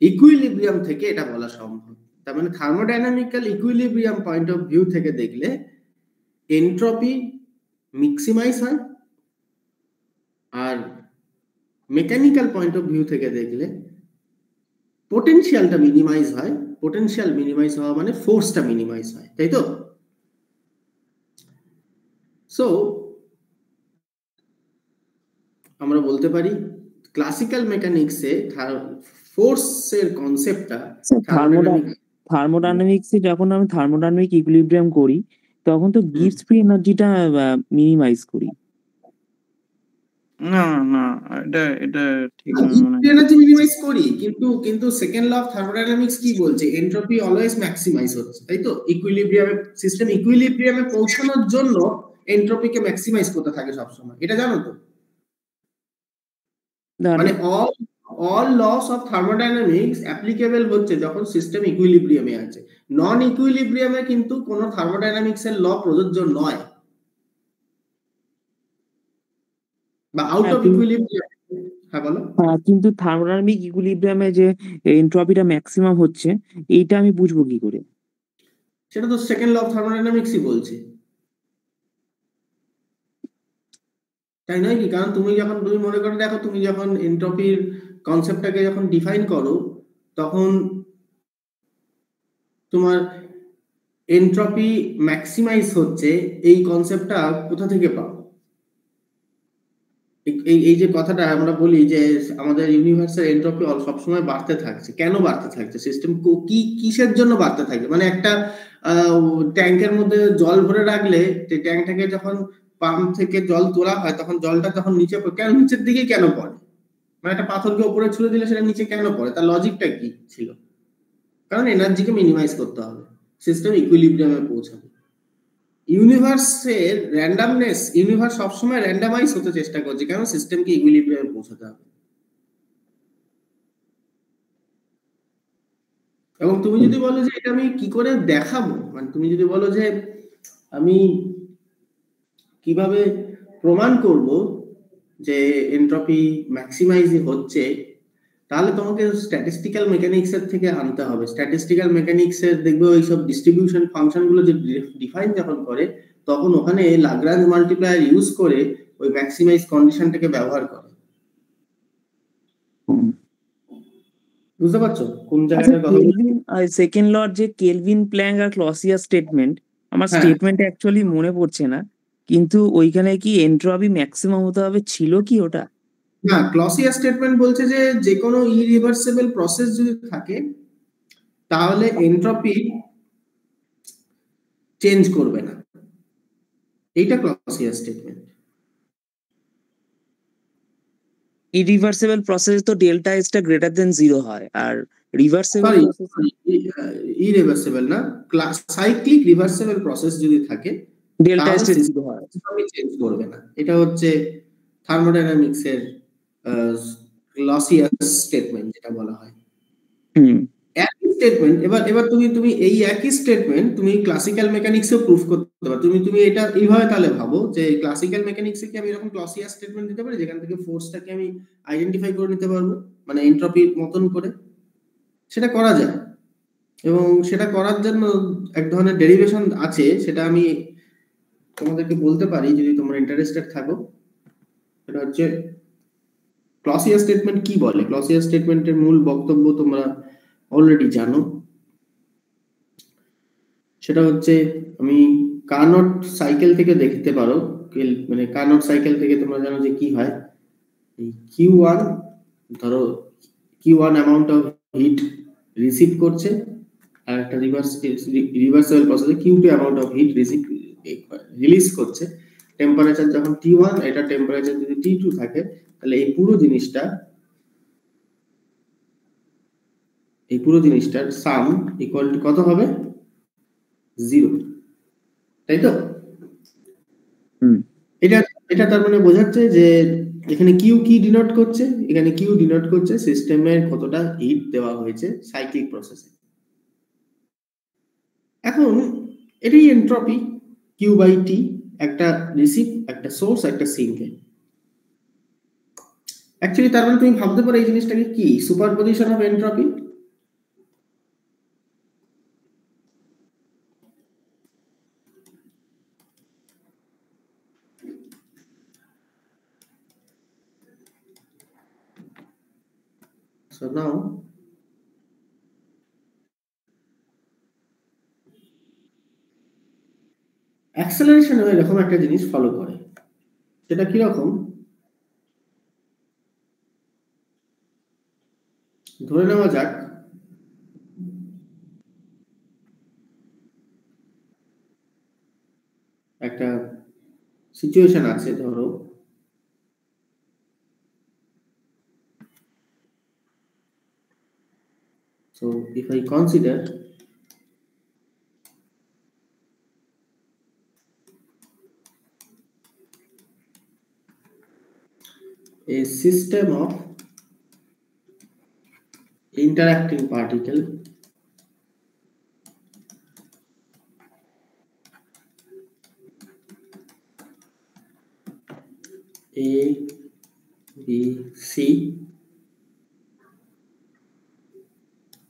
ইকুইলিব্রিয়াম থেকে এটা বলা সম্ভব। তার মানে থার্মোডাইনামিক্যাল ইকুইলিব্রিয়াম পয়েন্ট অফ ভিউ থেকে দেখলে এনট্রপি ম্যাক্সিমাইজ হয়, আর মেকানিক্যাল পয়েন্ট অফ ভিউ থেকে দেখলে পোটেনশিয়ালটা মিনিমাইজ হয়। পোটেনশিয়াল মিনিমাইজ হওয়া মানে ফোর্সটা মিনিমাইজ হয়, তাই তো? সো আমরা বলতে পারি ক্লাসিক্যাল মেকানিক্সে ফোর্সের কনসেপ্টটা থার্মোডাইনামিক্সে যখন আমি থার্মোডাইনামিক ইকুইলিব্রিয়াম করি তখন তো গিভস ফ্রি এনার্জিটা মিনিমাইজ করি। না না এটা ঠিক না। এনার্জি মিনিমাইজ করি, কিন্তু সেকেন্ড ল অফ থার্মোডাইনামিক্স কি বলছে? এনট্রপি অলওয়েজ ম্যাক্সিমাইজ হচ্ছে, তাই তো? ইকুইলিব্রিয়ামে সিস্টেম ইকুইলিব্রিয়ামে পৌঁছানোর জন্য এনট্রপিকে ম্যাক্সিমাইজ করতে থাকে সব সময়, এটা জানো তো? মানে all laws of thermodynamics applicable হচ্ছে যখন সিস্টেম ইকুইলিব্রিয়ামে আছে। নন ইকুইলিব্রিয়ামে কিন্তু কোনো থার্মোডাইনামিক্স এর ল প্রযোজ্য নয়, বা আউট অফ ইকুইলিব্রিয়াম। হ্যাঁ বলো। কিন্তু থার্মোডাইনামিক ইকুইলিব্রিয়ামে যে এনট্রপিটা ম্যাক্সিমাম হচ্ছে এইটা আমি বুঝবো কি করে? সেটা তো সেকেন্ড ল অফ থার্মোডাইনামিক্সই বলছে, তাই নয় কি? কারণ তুমি মনে করে দেখো, তুমি যখন এনট্রপির কনসেপ্টটাকে যখন ডিফাইন করো তখন তোমার এনট্রপি ম্যাক্সিমাইজ হচ্ছে এই কনসেপ্টটা কোথা থেকে পাও? এই যে কথাটা আমরা বলি যে আমাদের ইউনিভার্সের এনট্রপি সবসময় বাড়তে থাকছে, কেন বাড়তে থাকছে? সিস্টেম কিসের জন্য বাড়তে থাকে? মানে একটা ট্যাঙ্কের মধ্যে জল ভরে রাখলে ট্যাঙ্কটাকে যখন পাম্প থেকে জল তোলা হয় তখন জলটা যখন নিচে নিচের দিকে কেন পড়ে? মানে একটা পাথরকে উপরে ছুড়ে দিলে সেটা নিচে কেন পড়ে? তার লজিকটা কি ছিল? কারণ এনার্জিকে মিনিমাইজ করতে হবে, সিস্টেম ইকুইলিব্রিয়ামে পৌঁছাবে। ইউনিভার্সের র্যান্ডামনেস, ইউনিভার্স সবসময় র্যান্ডামাইজ হতে চেষ্টা করছে, কারণ সিস্টেমকে ইকুইলিব্রিয়ামে পৌঁছাতে হবে। এবং তুমি যদি বলো যে এটা আমি কি করে দেখাবো, মানে তুমি যদি বলো যে আমি কিভাবে প্রমাণ করব যে এনট্রপি ম্যাক্সিমাইজ হচ্ছে, তাহলে তোমাকে স্ট্যাটিস্টিক্যাল মেকানিক্স এর থেকে আনতে হবে। স্ট্যাটিস্টিক্যাল মেকানিক্স এর দেখবে ওই সব ডিস্ট্রিবিউশন ফাংশন গুলো যে ডিফাইন যখন করে তখন ওখানে লাগরাঞ্জ মাল্টিপ্লায়ার ইউজ করে ওই ম্যাক্সিমাইজ কন্ডিশনটাকে ব্যবহার করে। বুঝতে পারছো কোন জায়গাটার কথা বলছি? সেকেন্ড ল যে কেলভিন প্ল্যাঙ্ক আর ক্লসিয়াস স্টেটমেন্ট, আমার স্টেটমেন্ট অ্যাকচুয়ালি মনে পড়ছে না, কিন্তু ওইখানে কি এনট্রপি ম্যাক্সিমাম হতে হবে ছিল কি ওটা? না, ক্লসিয়াস স্টেটমেন্ট বলছে যে কোনো ইরিভার্সিবল প্রসেস যদি থাকে তাহলে এনট্রপি চেঞ্জ করবে না, এইটা ক্লসিয়াস স্টেটমেন্ট। ইরিভার্সিবল প্রসেস তো ডেল্টা এস টা গ্রেটার দেন 0 হয়, আর রিভার্সিবল ইরিভার্সিবল না, সাইক্লিক রিভার্সিবল প্রসেস যদি থাকে ডেল্টা এস টা 0 হয়, চেঞ্জ করবে না। এটা হচ্ছে থার্মোডাইনামিক্স এর ক্লসিয়াস স্টেটমেন্ট যেটা বলা হয়। একই স্টেটমেন্ট, এবার তুমি এই একই স্টেটমেন্ট তুমি ক্লাসিক্যাল মেকানিক্সেও প্রুফ করতে পারো। তুমি এটা এইভাবে তাহলে ভাবো যে ক্লাসিক্যাল মেকানিক্সে কি আমি এরকম ক্লসিয়াস স্টেটমেন্ট দিতে পারি যেখান থেকে ফোর্সটাকে আমি আইডেন্টিফাই করে নিতে পারবো, মানে এনট্রপির মতন করে? সেটা করা যায়, এবং সেটা করার জন্য এক ধরনের ডেরিভেশন আছে, সেটা আমি তোমাদেরকে বলতে পারি যদি তোমরা ইন্টারেস্টেড থাকো। এটা হচ্ছে ক্লসিয়াস স্টেটমেন্ট কি বলে। ক্লসিয়াস স্টেটমেন্টের মূল বক্তব্য তোমরা অলরেডি জানো, সেটা হচ্ছে আমি কার্নট সাইকেল থেকে দেখতে পারো, মানে কার্নট সাইকেল থেকে তোমরা জানো যে কি হয়। Q1 ধরো Q1 amount of heat receive করছে, আর একটা রিভার্সিবল প্রসেসে Q2 amount of heat release করছে। টেম্পারেচার যখন T1, এটা টেম্পারেচার যদি T2 থাকে, তাহলে এই পুরো জিনিসটার সাম ইকুয়াল টু কত হবে? 0, তাই তো? এটা তার মানে বোঝাচ্ছে যে এখানে কিউ কি ডিনোট করছে? এখানে কিউ ডিনোট করছে সিস্টেমের কতটা হিট দেওয়া হয়েছে সাইক্লিক প্রসেসে। এখন এটাই এন্ট্রপি কিউ বাই টি, একটা রিসিভ, একটা সোর্স, একটা সিঙ্কে। অ্যাকচুয়ালি তার মানে তুমি ভাবতে পারো এই জিনিসটাকে কি superposition of entropy. So now acceleration এরকম একটা জিনিস ফলো করে, সেটা কিরকম, ধরে নেওয়া যাক একটা সিচুয়েশন আছে, ধরো so if I consider a system of interacting particle A, B, C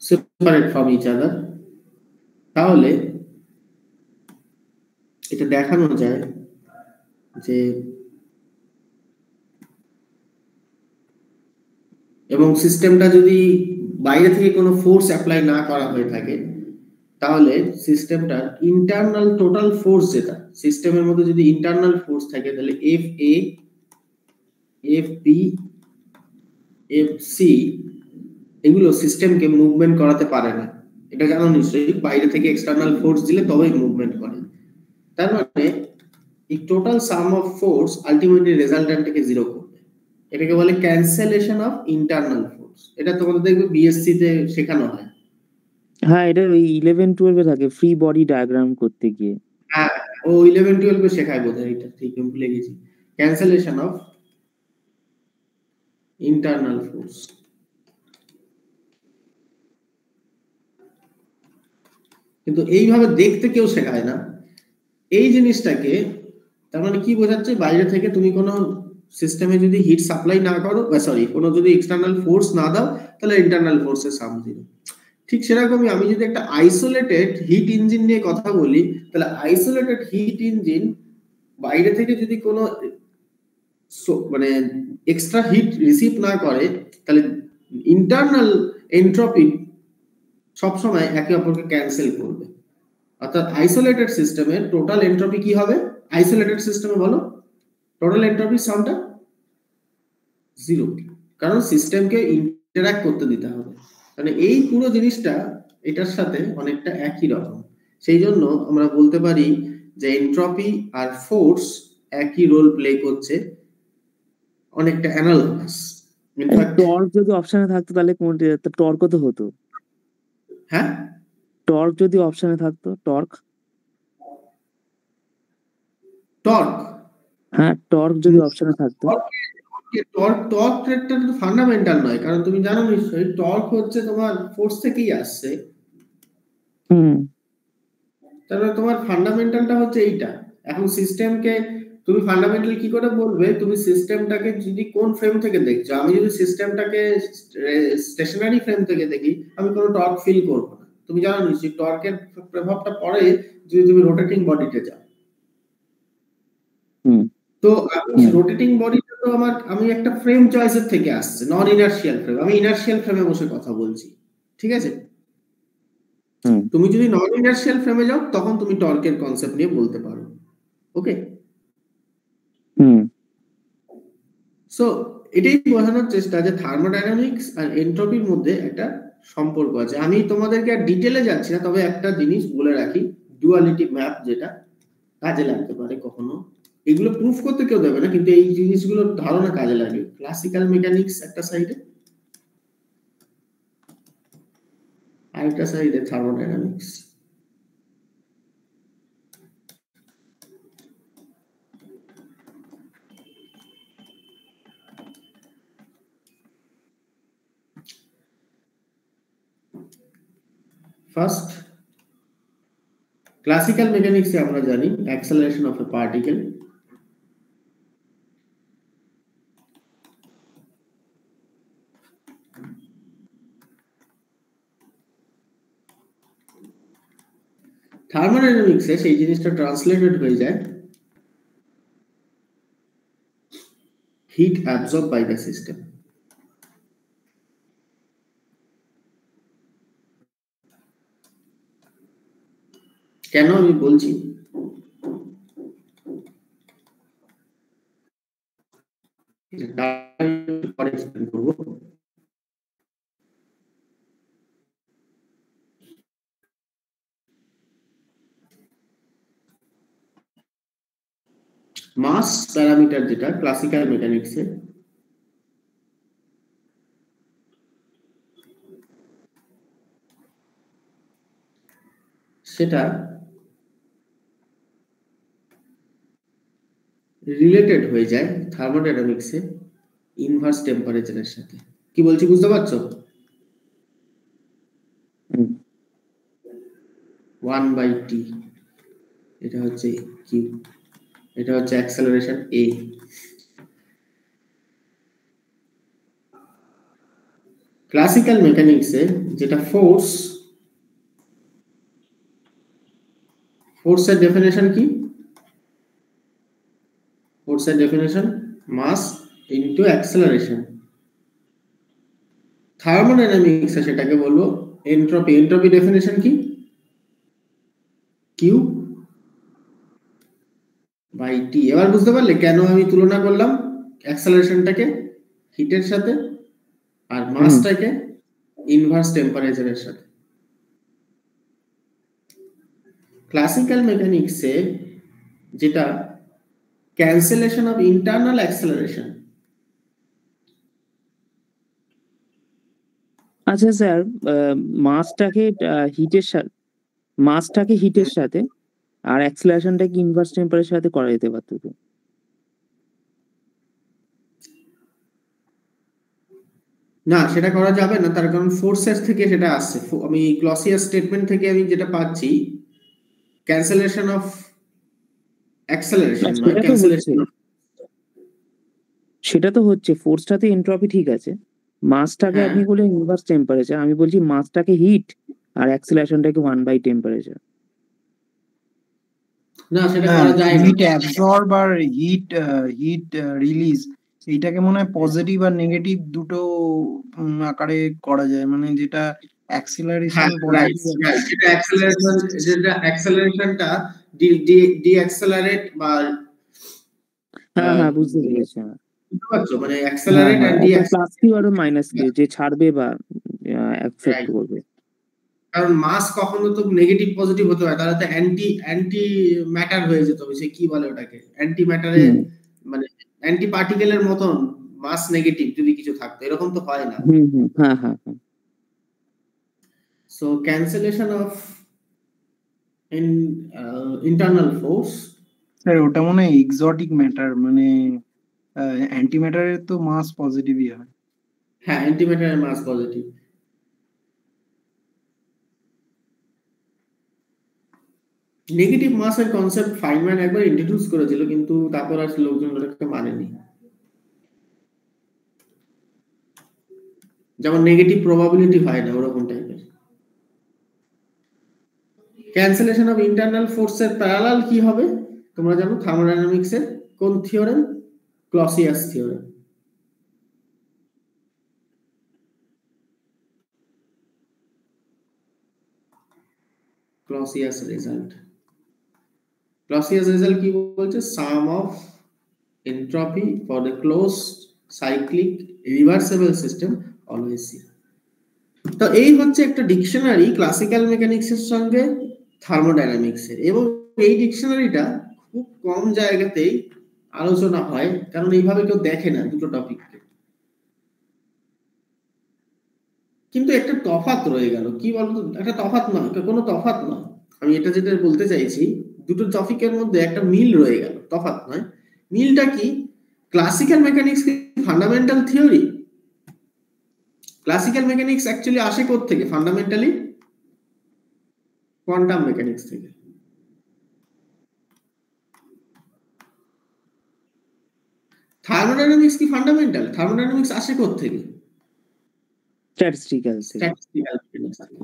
separate from each other, তাহলে এটা দেখানো যায় যে, এবং সিস্টেমটা যদি বাইরে থেকে কোনো ফোর্স অ্যাপ্লাই না করা হয়ে থাকে, তাহলে সিস্টেমটার ইন্টারনাল টোটাল ফোর্স, যেটা সিস্টেমের মধ্যে যদি ইন্টারনাল ফোর্স থাকে, তাহলে f a, f b, f c এগুলো সিস্টেমকে মুভমেন্ট করাতে পারে না। এটা জানো নিশ্চয়ই, বাইরে থেকে এক্সটার্নাল ফোর্স দিলে তবেই মুভমেন্ট করে। তার মানে এই total sum of force ultimately রেজাল্ট্যান্টকে জিরো করবে। এটাকে বলে ক্যান্সেলেশন অফ ইন্টারনাল ফোর্স। এটা তোমাদের দেখবে বিএসসি তে শেখানো হয়। হ্যাঁ, এটা ওই 11-12 থাকে ফ্রি বডি ডায়াগ্রাম করতে গিয়ে। হ্যাঁ, ও 11-12 শেখায় বোধহয়, এটা ঠিক আমি ভুলে গেছি। Cancellation of internal force. কিন্তু এইভাবে দেখতে কেউ শেখায় না এই জিনিসটাকে। তার মানে কি বোঝাচ্ছে, বাইরে থেকে তুমি কোনো সিস্টেমে যদি হিট সাপ্লাই না করো, সরি কোনো যদি এক্সটার্নাল ফোর্স না দাও, তাহলে ইন্টারনাল ফোর্সের সাম জিরো। ঠিক সেরকমই আমি যদি একটা আইসোলেটেড হিট ইঞ্জিন নিয়ে কথা বলি, তাহলে আইসোলেটেড হিট ইঞ্জিন বাইরে থেকে যদি কোনো মানে এক্সট্রা হিট রিসিভ না করে, তাহলে ইন্টারনাল এন্ট্রপি সবসময় একে অপরকে ক্যান্সেল করবে। অর্থাৎ আইসোলেটেড সিস্টেমের টোটাল এন্ট্রপি কি হবে, আইসোলেটেড সিস্টেমে বলো টোটাল এন্ট্রপি সামটা জিরো, কারণ সিস্টেমকে ইন্টারঅ্যাক্ট করতে দিতে হবে। মানে এই পুরো জিনিসটা এটার সাথে অনেকটা একই রকম। সেই জন্য আমরা বলতে পারি যে এন্ট্রপি আর ফোর্স একই রোল প্লে করছে, অনেকটা অ্যানালগাস। ইনফ্যাক্ট টর্ক যদি অপশনে থাকতো তাহলে কোনটা, টর্ক তো হতো। হ্যাঁ, টর্ক যদি অপশনে থাকতো, টর্ক, টর্ক, হ্যাঁ টর্ক যদি অপশনে থাকতো। টর্ক ট্রেডটা তো ফান্ডামেন্টাল নয়, কারণ তুমি জানো নিশ্চয়ই টর্ক হচ্ছে তোমার ফোর্স থেকেই আসছে। তাহলে তোমার ফান্ডামেন্টালটা হচ্ছে এইটা। এখন সিস্টেমকে তুমি ফান্ডামেন্টাল কি করে বলবে, তুমি সিস্টেমটাকে যদি কোন ফ্রেম থেকে দেখছো। আমি যদি সিস্টেমটাকে স্টেশনারি ফ্রেম থেকে দেখি, আমি কোনো টর্ক ফিল করব না। তুমি জানো নিশ্চয়ই টর্কের প্রভাবটা পড়ে যদি তুমি রোটেটিং বডিতে যাও। তো আমি রোটেটিং বডিটা তো আমি একটা ফ্রেম চয়েসের থেকে আসছে, নন ইনার্শিয়াল ফ্রেম। আমি ইনার্শিয়াল ফ্রেমে বসে কথা বলছি, ঠিক আছে। তুমি যদি নন ইনার্শিয়াল ফ্রেমে যাও, তখন তুমি টর্কের কনসেপ্ট নিয়ে বলতে পারো। ওকে, সো এটাই বোঝানোর চেষ্টা যে থার্মোডাইনামিক্স আর এন্ট্রপির মধ্যে একটা সম্পর্ক আছে। আমি তোমাদেরকে আর ডিটেলে যাচ্ছি না, তবে একটা জিনিস বলে রাখি, ডুয়ালিটি ম্যাপ যেটা কাজে লাগতে পারে কখনো। এগুলো প্রুফ করতে কেউ দেবে না, কিন্তু এই জিনিসগুলোর ধারণা কাজে লাগে। ক্লাসিক্যাল মেকানিক্স একটা সাইডে, আরেকটা সাইডে থার্মোডাইনামিক্স। First, ক্লাসিক্যাল মেকানিক্সে আমরা জানি অ্যাক্সেলারেশন অফ এ পার্টিকেল, থার্মোডাইনামিক্সে সেই জিনিসটা ট্রান্সলেটেড হয়ে যায় heat absorb by the system. কেন আমি বলছি, মাস প্যারামিটার যেটা ক্লাসিক্যাল মেকানিক্সে সেটা রিলেটেড হয়ে যায় থার্মোডাইনামিক্সে ইনভার্স টেম্পারেচারের সাথে। কি বলছি বুঝতে পারছো? 1/T, এটা হচ্ছে কিউ, এটা হচ্ছে অ্যাক্সেলারেশন এ। ক্লাসিক্যাল মেকানিক্সে যেটা ফোর্সের ডেফিনেশন কি? ফোর্সের ডেফিনেশন মাস ইনটু অ্যাক্সেলারেশন। থার্মোডাইনামিক্সে সেটাকে বলবো এনট্রপি। এনট্রপি ডেফিনেশন কি? Q by T. এবার বুঝতে পারলে কেন আমি তুলনা করলাম অ্যাক্সেলারেশনটাকে হিটের সাথে আর মাসটাকে ইনভার্স টেম্পারেচারের সাথে। ক্লাসিক্যাল মেকানিক্সে যেটা ক্যান্সেলেশন অফ ইন্টারনাল অ্যাক্সেলারেশন। আচ্ছা স্যার, মাসটাকে হিটের সাথে আর অ্যাক্সেলারেশনটাকে ইনভার্স টেম্পারেচারের সাথে করা যেতে পারতো তো? না, সেটা করা যাবে না, তার কারণ ফোর্সেস থেকে সেটা আসছে। আমি ক্লসিয়াস স্টেটমেন্ট থেকে আমি যেটা পাচ্ছি ক্যান্সেলেশন অফ অ্যাক্সেলারেশন নয়, ক্যান্সেলেশন। সেটা তো হচ্ছে ফোর্সটাতে এনট্রপি ঠিক আছে, মাসটাকে আপনি বললেন ইনভার্স টেম্পারেচার, আমি বলছি মাসটাকে হিট আর অ্যাক্সেলারেশনটাকে 1/T। না, সেটা করা যায় না। হিট অ্যাবজর্ব আর হিট রিলিজ এইটাকে মনে হয় পজিটিভ আর নেগেটিভ দুটো আকারে করা যায়, মানে যেটা অ্যাক্সেলারেশন যেটা অ্যাক্সেলারেশনটা ডি অ্যাক্সেলারেট বা হ্যাঁ বুঝতে পেরেছি। বুঝতে পারছো, মানে accelerate and d plus q আর মাইনাস কিউ যে ছাড়বে বা অ্যাকসেপ্ট করবে। কারণ মাস কখনো তো নেগেটিভ পজিটিভ হতে হয়, তাহলে তো অ্যান্টি ম্যাটার হয়ে যেত। সে কি বলে ওটাকে, অ্যান্টি ম্যাটারে মানে অ্যান্টি পার্টিকেলের মতন মাস নেগেটিভ যদি কিছু থাকতো, এরকম তো হয় না। হ্যাঁ। So cancellation of internal force, sir ওটা মনে হয় এক্সোটিক ম্যাটার, মানে অ্যান্টি ম্যাটারের তো মাস পজিটিভই হয়। হ্যাঁ, অ্যান্টি ম্যাটারের মাস পজিটিভ। নেগেটিভ মাসের কনসেপ্ট ফাইনম্যান একবার ইন্ট্রোডিউস করেছিল, কিন্তু তারপর আর লোকজন ওটাকে মানেনি। যেমন নেগেটিভ প্রবাবিলিটি হয় না, ওরকম টাইপের। ক্যান্সেলেশন অফ ইন্টারনাল ফোর্সের প্যারালাল কি হবে তোমরা জানো থার্মোডাইনামিক্সের কোন theorem? Clausius theorem. Clausius result কি বলছে? Sum of entropy for the closed cyclic reversible system always zero. তো এই হচ্ছে একটা ডিকশনারি ক্লাসিক্যাল মেকানিক্সের সঙ্গে থার্মোডাইনামিক্সের, এবং এই ডিকশনারিটা খুব কম জায়গাতেই আলোচনা হয়, কারণ এইভাবে কেউ দেখে না দুটো টপিককে। কিন্তু একটা তফাৎ রয়ে গেল, কি বলতো? একটা তফাৎ নয়, কোনো তফাৎ নয়, আমি এটা যেটা বলতে চাইছি, দুটো টপিকের মধ্যে একটা মিল রয়ে গেল, তফাৎ নয়। মিলটা কি? ক্লাসিক্যাল মেকানিক্স কি fundamental theory? Classical mechanics actually আসে কোথা থেকে? ফান্ডামেন্টালি কোয়ান্টাম মেকানিক্স থেকে। থার্মোডাইনামিক্স কি ফান্ডামেন্টাল? থার্মোডাইনামিক্স আসে কোথা থেকে? স্ট্যাটিস্টিক্যাল থেকে। স্ট্যাটিস্টিক্যাল মেকানিক্স থেকে।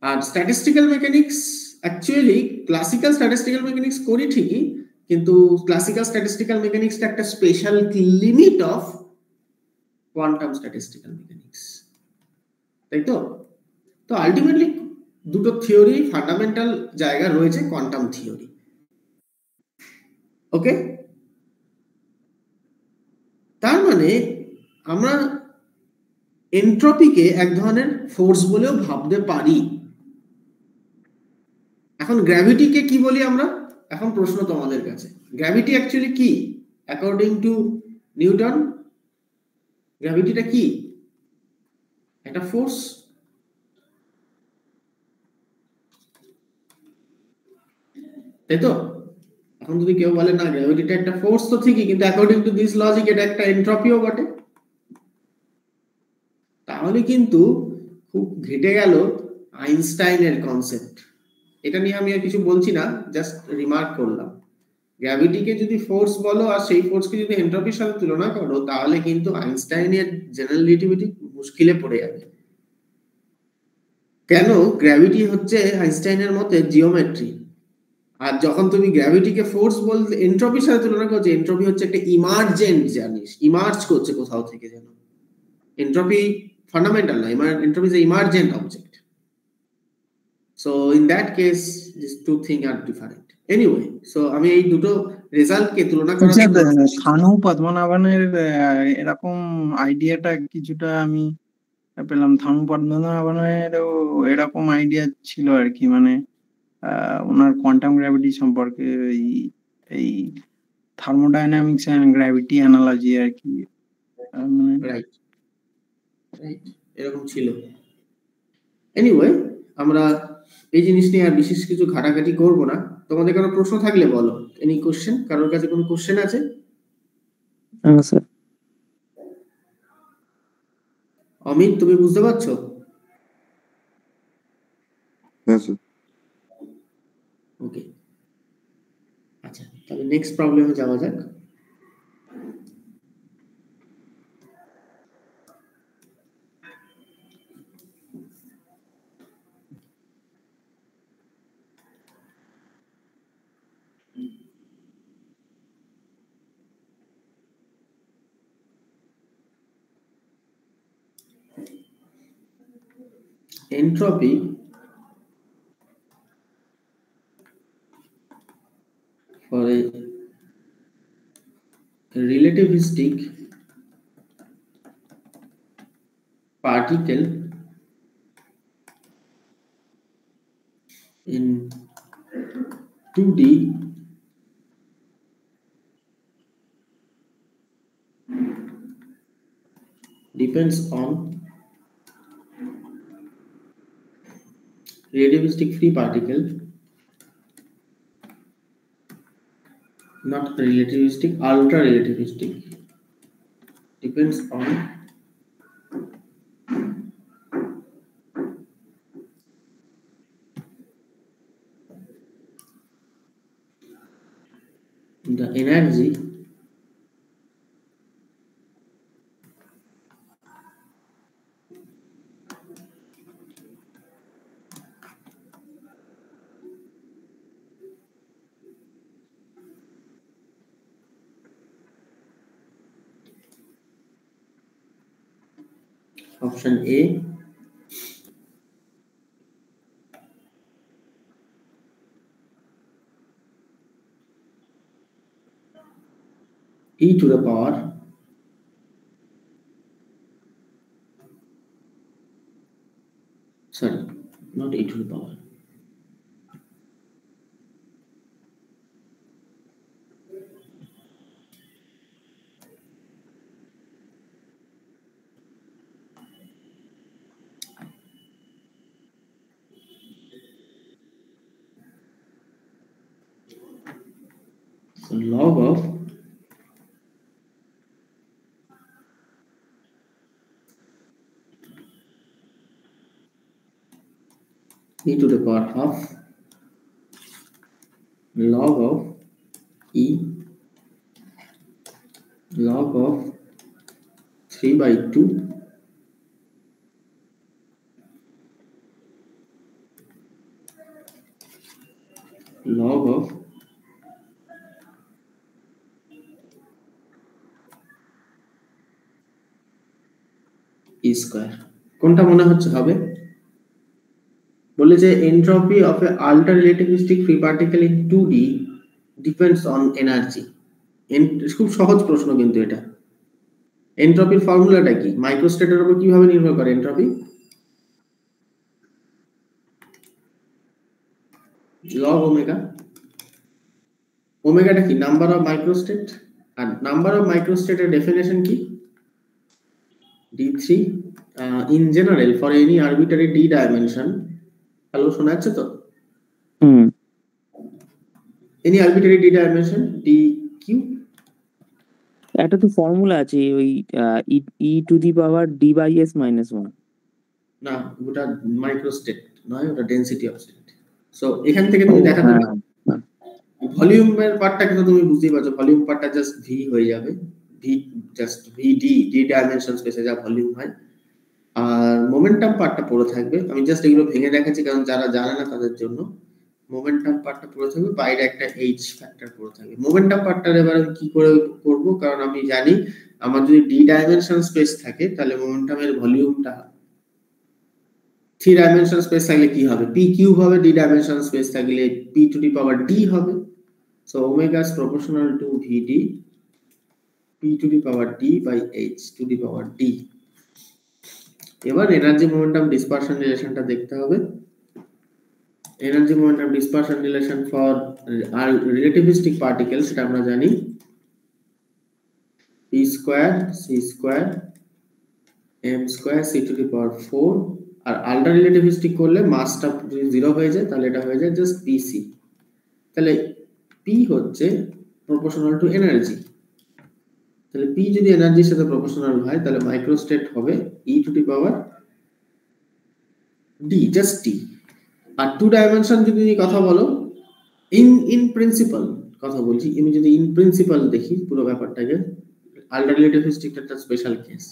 আর statistical mechanics actually classical statistical mechanics করি ঠিকই, কিন্তু ক্লাসিক্যাল স্ট্যাটিস্টিক্যাল মেকানিক্সটা একটা special limit of quantum statistical mechanics, তাই তো? তো আলটিমেটলি দুটো থিওরি ফান্ডামেন্টাল জায়গা রয়েছে কোয়ান্টাম থিওরি। ওকে, তার মানে আমরা এন্ট্রপিকে এক ধরনের ফোর্স বলেও ভাবতে পারি। এখন গ্র্যাভিটিকে কি বলি আমরা? এখন প্রশ্ন তোমাদের কাছে, গ্র্যাভিটি অ্যাকচুয়ালি কি অ্যাকর্ডিং টু নিউটন? গ্র্যাভিটিটা কি? একটা ফোর্স, তাই তো? এখন যদি কেউ বলে না গ্র্যাভিটিটা একটা ফোর্স, তো ঠিকই, কিন্তু অ্যাকর্ডিং টু দিস লজিক এটা একটা এন্ট্রপিও বটে। তাহলে কিন্তু খুব ঘেটে গেল আইনস্টাইনের কনসেপ্ট। এটা নিয়ে আমি আর কিছু বলছি না, জাস্ট রিমার্ক করলাম। গ্র্যাভিটিকে যদি ফোর্স বলো আর সেই ফোর্সকে যদি এন্ট্রপির সাথে তুলনা করো, তাহলে কিন্তু আইনস্টাইনের জেনারেল রিলেটিভিটি মুশকিলে পড়ে যাবে। কেন? গ্র্যাভিটি হচ্ছে আইনস্টাইনের মতে জিওমেট্রি, আর যখন তুমি গ্র্যাভিটিকে ফোর্স বলতে এন্ট্রপির সাথে তুলনা করছো, এন্ট্রপি হচ্ছে একটা ইমার্জেন্ট, জানিস, ইমার্জ করছে কোথাও থেকে যেন। এন্ট্রপি ফান্ডামেন্টাল না, entropy is emergent object. So in that case this two thing are different. Anyway, so আমি এই দুটো রেজাল্টকে তুলনা করার থানু পদ্মনাভনের এরকম আইডিয়াটা কিছুটা আমি পেলাম। থানু পদ্মনাভনেরও এরকম আইডিয়া ছিল আর কি, মানে ওনার কোয়ান্টাম গ্র্যাভিটি সম্পর্কে এই থার্মোডাইনামিক্স এন্ড গ্র্যাভিটি অ্যানালজি আর কি, মানে রাইট রাইট এরকম ছিল। এনিওয়ে, আমরা এই জিনিস নিয়ে আর বিশেষ কিছু ঘাটাঘাটি করব না। তোমাদের কোনো প্রশ্ন থাকলে বলো। Any question? কারোর কাছে কোনো কোশ্চেন আছে? হ্যাঁ স্যার। অমিত, তুমি বুঝতে পারছো? হ্যাঁ স্যার। ওকে, আচ্ছা, তাহলে নেক্সট প্রবলেমে যাওয়া যাক। Entropy for a relativistic particle in 2D depends on relativistic free particle, not relativistic, ultra relativistic, depends on the energy option A e to the power sorry, not e to the power, so log of e to the power half log of E log of 3/2 log of E square। কোনটা মনে হচ্ছে হবে? বলে যে entropy of a ultra relativistic free particle in 2D depends on energy। খুব সহজ প্রশ্ন কিন্তু এটা। এনট্রপির ফর্মুলাটা কি? মাইক্রোস্টেটের উপর কিভাবে নির্ভর করে এনট্রপি? Log omega. ওমেগাটা কি? Number of microstate. আর নাম্বার অফ মাইক্রোস্টেটের ডেফিনেশন কি? d3 in general for any arbitrary d dimension। Hello, শোনা যাচ্ছে তো? any arbitrary d dimension dq। একটা তো ফর্মুলা আছে ওই e to the power d by s minus 1। না, ওটা মাইক্রোস্টেট নয়, ওটা ডেনসিটি অফ স্টেট। সো এখান থেকে তুমি দেখাতে পারো ভলিউমের পার্টটা কিন্তু তুমি বুঝতেই পারছো, ভলিউম পার্টটা জাস্ট ভি হয়ে যাবে, ভি জাস্ট ভিডি ডি ডাইমেনশন স্পেসে যা ভলিউম হয়, আর মোমেন্টাম পার্টটা পড়ে থাকবে। আমি জাস্ট এগুলো ভেঙে দেখাচ্ছি কারণ যারা জানে না তাদের জন্য। মোমেন্টাম পার্টটা পড়ে থাকবে, বাইরে একটা এইচ ফ্যাক্টর পড়ে থাকবে। মোমেন্টাম পার্টটা এবার আমি কি করে করব, কারণ আমি জানি আমার যদি ডি ডাইমেনশন স্পেস থাকে তাহলে মোমেন্টামের ভলিউমটা 3 ডাইমেনশন স্পেস থাকলে কি হবে? p কিউব হবে, d ডাইমেনশন স্পেস থাকলে p to the power d হবে। So omega is proportional to vd p to the power d by h to the power d। এবার এনার্জি মোমেন্টাম ডিসপারশন রিলেশনটা দেখতে হবে। Energy momentum dispersion relation for relativistic particle সেটা আমরা জানি p square c square m square c to the power 4। আর আলট্রা রিলেটিভিস্টিক করলে মাসটা যদি 0 হয়ে যায় তাহলে এটা হয়ে যায় জাস্ট pc। তাহলে p হচ্ছে প্রপোর্শনাল টু এনার্জি। তাহলে p যদি এনার্জির সাথে প্রপোর্শনাল হয় তাহলে মাইক্রোস্টেট হবে e to the power d, just t। আর টু ডাইমেনশন যদি কথা বলো, ইন প্রিন্সিপাল কথা বলছি, আমি যদি ইন প্রিন্সিপাল দেখি পুরো ব্যাপারটাকে, আলট্রা রিলেটিভিস্টিক একটা স্পেশাল কেস।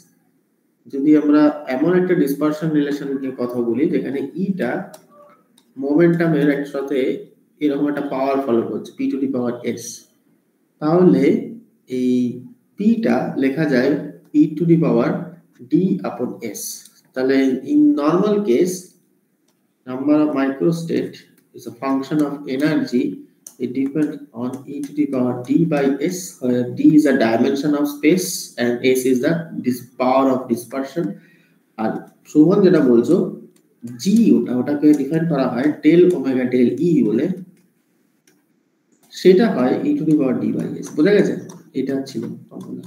যদি আমরা এমন একটা ডিসপারশন রিলেশন নিয়ে কথা বলি যেখানে ইটা মোমেন্টামের একসাথে এরকম একটা পাওয়ার ফলো করছে p to the power s, তাহলে এই p টা লেখা যায় e to the power d আপন s। তাহলে in normal case number of microstate is a function of energy. It depends on e to the power d by s, where d is a dimension of space and s is the power of dispersion। আর সুমন যেটা বলছো g ওটাকে ডিফাইন করা হয় ডেল ওমেগা ডেল ই বলে, সেটা হয় e to the power d by s। বোঝা গেছে? এটা ছিল ফর্মুলা।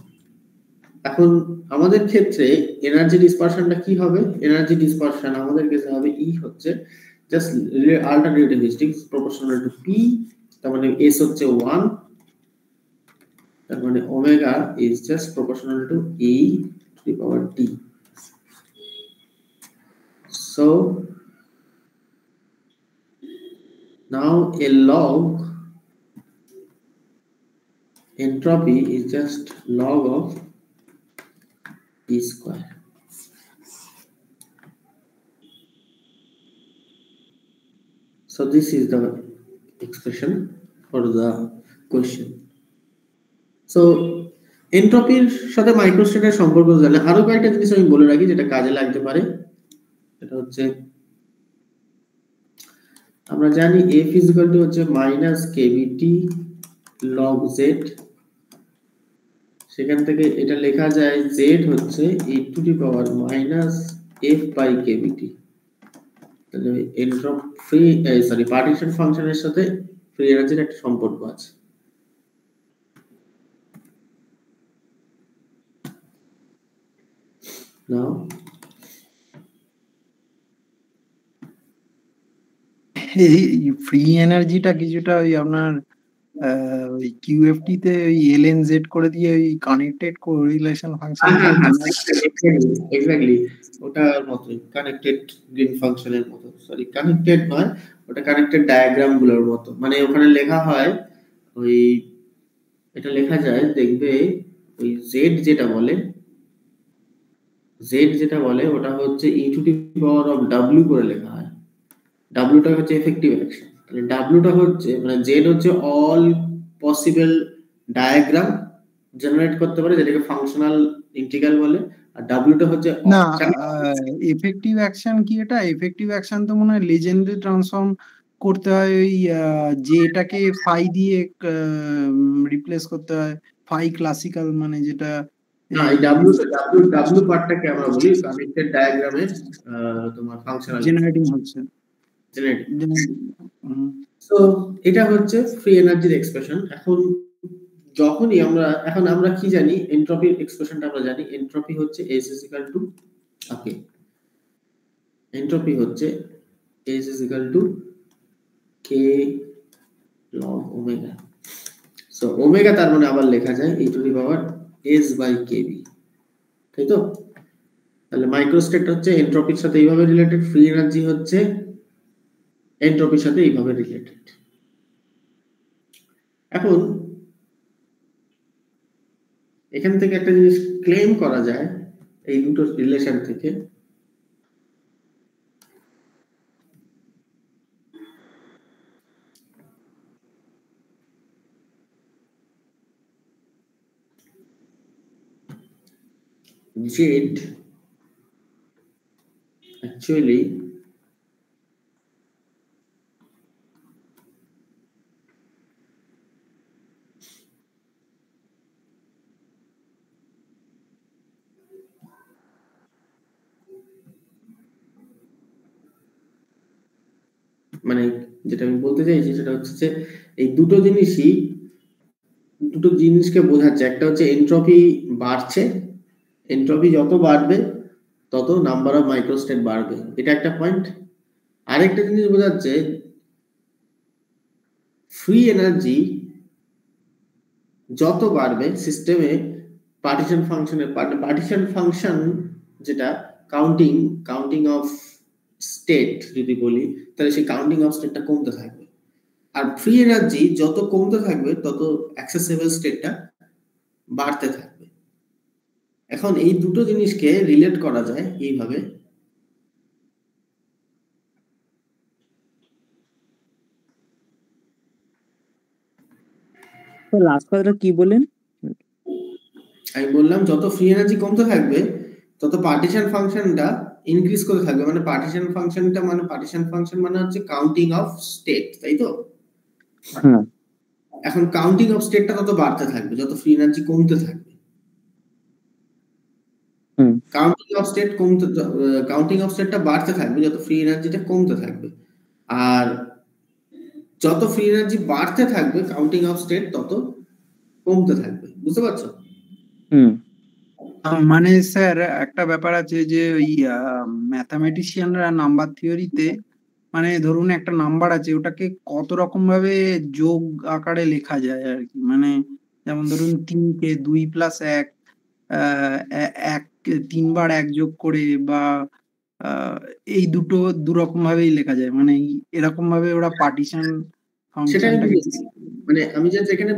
এখন আমাদের ক্ষেত্রে এনার্জি ডিসপারশনটা কি হবে? এনার্জি ডিসপারশন আমাদের কাছে হবে e হচ্ছে just ultra relativistic proportional to p, তার মানে s হচ্ছে 1, তার মানে omega is just proportional to e to the power d। So now a log entropy is just log of e square। So this is the expression for the question. So এনট্রপির সাথে মাইক্রোস্টেটের সম্পর্ক জানলে আরো কয়েকটা জিনিস আমি বলে রাখি যেটা কাজে লাগতে পারে। এটা হচ্ছে আমরা জানি f হচ্ছে মাইনাস kBT log z, সেখান থেকে এটা লেখা যায় z হচ্ছে e to the power minus f by kBT। তাহলে এনট্রপি পার্টিশন ফাংশনের সাথে ফ্রি এনার্জির একটা সম্পর্ক আছে। নাও এই ফ্রি এনার্জিটা কিছুটা ওই আপনার ওই কিউএফটি তে ওই এলএনজেড করে দিয়ে ওই কানেক্টেড কোরিলেশন ফাংশন এক্স্যাক্টলি ওটার মতোই, কানেক্টেড গ্রিন ফাংশনের মতো, সরি কানেক্টেড নয়, ওটা কানেক্টেড ডায়াগ্রাম গুলোর মতো। মানে ওখানে লেখা হয় ওই, এটা লেখা যায় দেখবে ওই জেড যেটা বলে ওটা হচ্ছে e to the power of W করে লেখা হয়। ডাব্লিউটা হচ্ছে এফেক্টিভ অ্যাকশন, তাহলে ডাব্লিউটা হচ্ছে মানে জেড হচ্ছে অল পসিবল ডায়াগ্রাম জেনারেট করতে পারে, যেটাকে ফাংশনাল ইন্টিগ্রাল বলে। আর ডাব্লিউটা হচ্ছে না, এফেক্টিভ অ্যাকশন কি এটা? এফেক্টিভ অ্যাকশন তো মনে হয় লেজেন্ডারি ট্রান্সফর্ম করতে হয়, ওই যেটাকে ফাই দিয়ে রিপ্লেস করতে হয়, ফাই ক্লাসিক্যাল মানে যেটা। না, এই ডাব্লিউ পার্টটাকে আমরা বলি কানেক্টেড ডায়াগ্রামে তোমার ফাংশনাল জেনারেটিং হচ্ছে। সো এটা হচ্ছে ফ্রি এনার্জির এক্সপ্রেশন। এখন আমরা কি জানি, এনট্রপির এক্সপ্রেশনটা আমরা জানি। এনট্রপি হচ্ছে S is equal to okay, entropy হচ্ছে S is equal to K log omega. So omega তার মানে আবার লেখা যায় e to the power S by kb, তাই তো? তাহলে মাইক্রোস্টেট হচ্ছে এনট্রপির সাথে এইভাবে রিলেটেড, ফ্রি এনার্জি হচ্ছে এনট্রপির সাথে এইভাবে রিলেটেড। এখন এখান থেকে একটা জিনিস ক্লেম করা যায় এই দুটো রিলেশন থেকে, জেড actually মানে যেটা আমি বলতে চাইছি সেটা হচ্ছে যে এই দুটো জিনিসকে বোঝাচ্ছে। একটা হচ্ছে এনট্রপি বাড়ছে, এনট্রপি যত বাড়বে তত নাম্বার অফ মাইক্রোস্টেট বাড়বে, এটা একটা পয়েন্ট। আরেকটা জিনিস বোঝাচ্ছে ফ্রি এনার্জি যত বাড়বে সিস্টেমে পার্টিশন ফাংশন যেটা কাউন্টিং অফ স্টেট যদি বলি, তাহলে সেই কাউন্টিং অফ স্টেটটা কমতে থাকবে। আর ফ্রি এনার্জি যত কমতে থাকবে তত অ্যাক্সেসিবল স্টেটটা বাড়তে থাকবে। এখন এই দুটো জিনিসকে রিলেট করা যায় এইভাবে, লাস্ট কথাটা কি বলেন? আমি বললাম যত ফ্রি এনার্জি কমতে থাকবে তত পার্টিশন ফাংশনটা ইনক্রিজ করে থাকবে। মানে পার্টিশন ফাংশন মানে হচ্ছে কাউন্টিং অফ স্টেট, তাই তো? হ্যাঁ। এখন কাউন্টিং অফ স্টেটটা তত বাড়তে থাকবে যত ফ্রি এনার্জি কমতে থাকবে। কাউন্টিং অফ স্টেটটা বাড়তে থাকবে যত ফ্রি এনার্জিটা কমতে থাকবে। আর যত ফ্রি এনার্জি বাড়তে থাকবে কাউন্টিং অফ স্টেট তত কমতে থাকবে। বুঝতে পারছো? মানে স্যার একটা ব্যাপার আছে যে ওই ম্যাথামেটিশিয়ানরা নাম্বার থিওরিতে মানে ধরুন একটা নাম্বার আছে, ওটাকে কত রকম ভাবে যোগ আকারে লেখা যায় আর কি। মানে যেমন ধরুন 3কে 2 + 1, 3বার 1 যোগ করে, বা এই দুরকম ভাবেই লেখা যায়। মানে এরকম ভাবে ওরা পার্টিশন ফাংশনটাকে, মানে আমি এখানে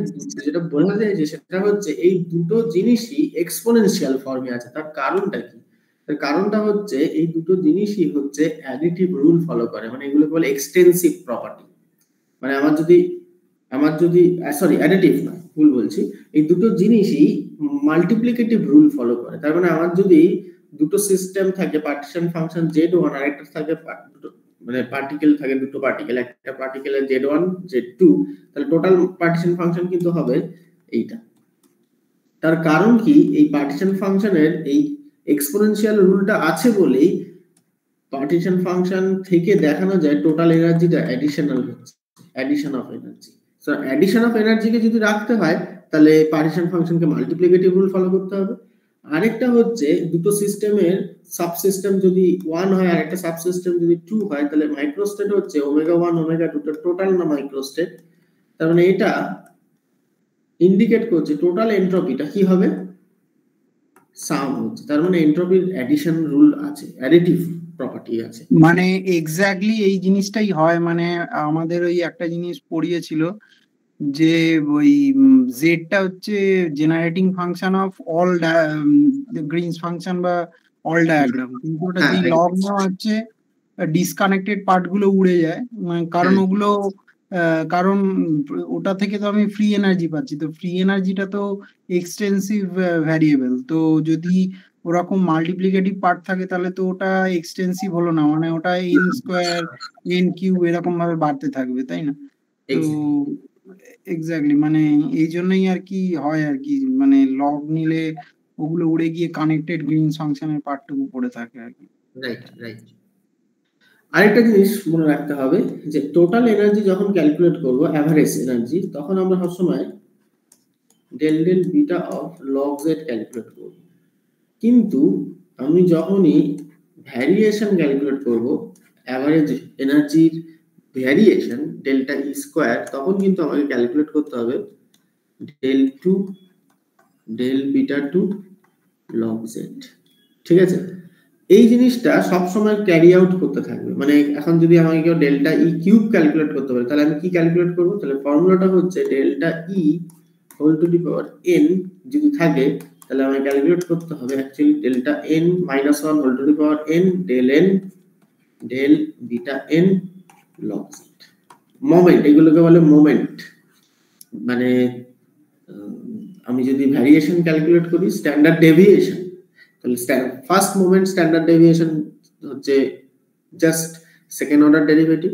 যেটা বলা যায় যে সেটা হচ্ছে এই দুটো জিনিসই এক্সপোনেনশিয়াল ফর্মে আছে। তার কারণটা কি? তার কারণটা হচ্ছে এই দুটো জিনিসই হচ্ছে অ্যাডিটিভ রুল ফলো করে। মানে এগুলো বলে এক্সটেন্সিভ প্রপার্টি। মানে আমার যদি সরি অ্যাডিটিভ না, ভুল বলছি, এই দুটো জিনিসই মাল্টিপ্লিকেটিভ রুল ফলো করে। তার মানে আমার যদি দুটো সিস্টেম থাকে, পার্টিশন ফাংশন Z1 আর একটা থাকে মানে পার্টিকেল থাকে, দুটো পার্টিকেল, একটা পার্টিকেলের Z1 Z2, তাহলে টোটাল পার্টিশন ফাংশন কিন্তু হবে এইটা। তার কারণ কি? এই পার্টিশন ফাংশনের এই এক্সপোনেনশিয়াল রুলটা আছে বলেই পার্টিশন ফাংশন থেকে দেখানো যায় টোটাল এনার্জিটা addition of energy. So addition of এনার্জিকে যদি রাখতে হয় তাহলে পার্টিশন ফাংশনকে মাল্টিপ্লিকেটিভ রুল ফলো করতে হবে। আরেকটা হচ্ছে দুটো সিস্টেমের সাবসিস্টেম যদি 1 হয় আর একটা সাবসিস্টেম যদি 2 হয়, তাহলে মাইক্রোস্টেট হচ্ছে ওমেগা 1 ওমেগা 2 টোটাল না মাইক্রোস্টেট। তার মানে এটা ইন্ডিকেট করছে টোটাল এন্ট্রপিটা কি হবে, সাম হচ্ছে, তার মানে এন্ট্রপির অ্যাডিশন রুল আছে, অ্যাডিটিভ প্রপার্টি আছে। মানে এক্স্যাক্টলি এই জিনিসটাই হয়, মানে আমাদের ওই একটা জিনিস পড়িয়েছিল যে ওই জেডটা হচ্ছে generating function of all Greens function বা অল ডায়াগ্রাম, কিন্তু ওটা হ্যাঁ, যেই লগ নেওয়া হচ্ছে ডিসকানেক্টেড পার্ট গুলো উড়ে যায়, কারণ হ্যাঁ। ওগুলো কারণ ওটা থেকে তো আমি ফ্রি এনার্জি পাচ্ছি, তো ফ্রি এনার্জিটা তো এক্সটেন্সিভ ভ্যারিয়েবল, তো যদি ওরকম মাল্টিপ্লিকেটিভ পার্ট থাকে তাহলে তো ওটা এক্সটেন্সিভ হলো না, মানে ওটা এন স্কোয়ার এন কিউব এরকম ভাবে বাড়তে থাকবে, তাই না? তো এক্স্যাক্টলি মানে এই জন্যই আর কি হয় আর কি, মানে লগ নিলে ওগুলো উড়ে গিয়ে কানেক্টেড গ্রিন ফাংশনের পার্টটুকু পড়ে থাকে আর কি। Right, right. আরেকটা জিনিস মনে রাখতে হবে যে টোটাল এনার্জি যখন ক্যালকুলেট করব, অ্যাভারেজ এনার্জি, তখন আমরা সবসময় del del beta of log z calculate করব। কিন্তু আমি যখনই ভ্যারিয়েশন ক্যালকুলেট করব, অ্যাভারেজ এনার্জির ভ্যারিয়েশন ডেল্টা ই স্কোয়ার, তখন কিন্তু আমাকে ক্যালকুলেট করতে হবে del two del beta two log z. ঠিক আছে, এই জিনিসটা সবসময় ক্যারি আউট করতে থাকবে। মানে এখন যদি আমাকে কেউ ডেল্টা ই কিউব ক্যালকুলেট করতে পারে, তাহলে আমি কি ক্যালকুলেট করবো? তাহলে ফর্মুলাটা হচ্ছে delta e whole to the power n যদি থাকে, তাহলে আমাকে ক্যালকুলেট করতে হবে actually delta n minus one whole to the power n del n del beta n log z. Moment, এগুলোকে বলে মোমেন্ট। মানে আমি যদি ভ্যারিয়েশন ক্যালকুলেট করি স্ট্যান্ডার্ড ডেভিয়েশন, তাহলে ফার্স্ট মোমেন্ট স্ট্যান্ডার্ড ডেভিয়েশন হচ্ছে জাস্ট সেকেন্ড অর্ডার ডেরিভেটিভ,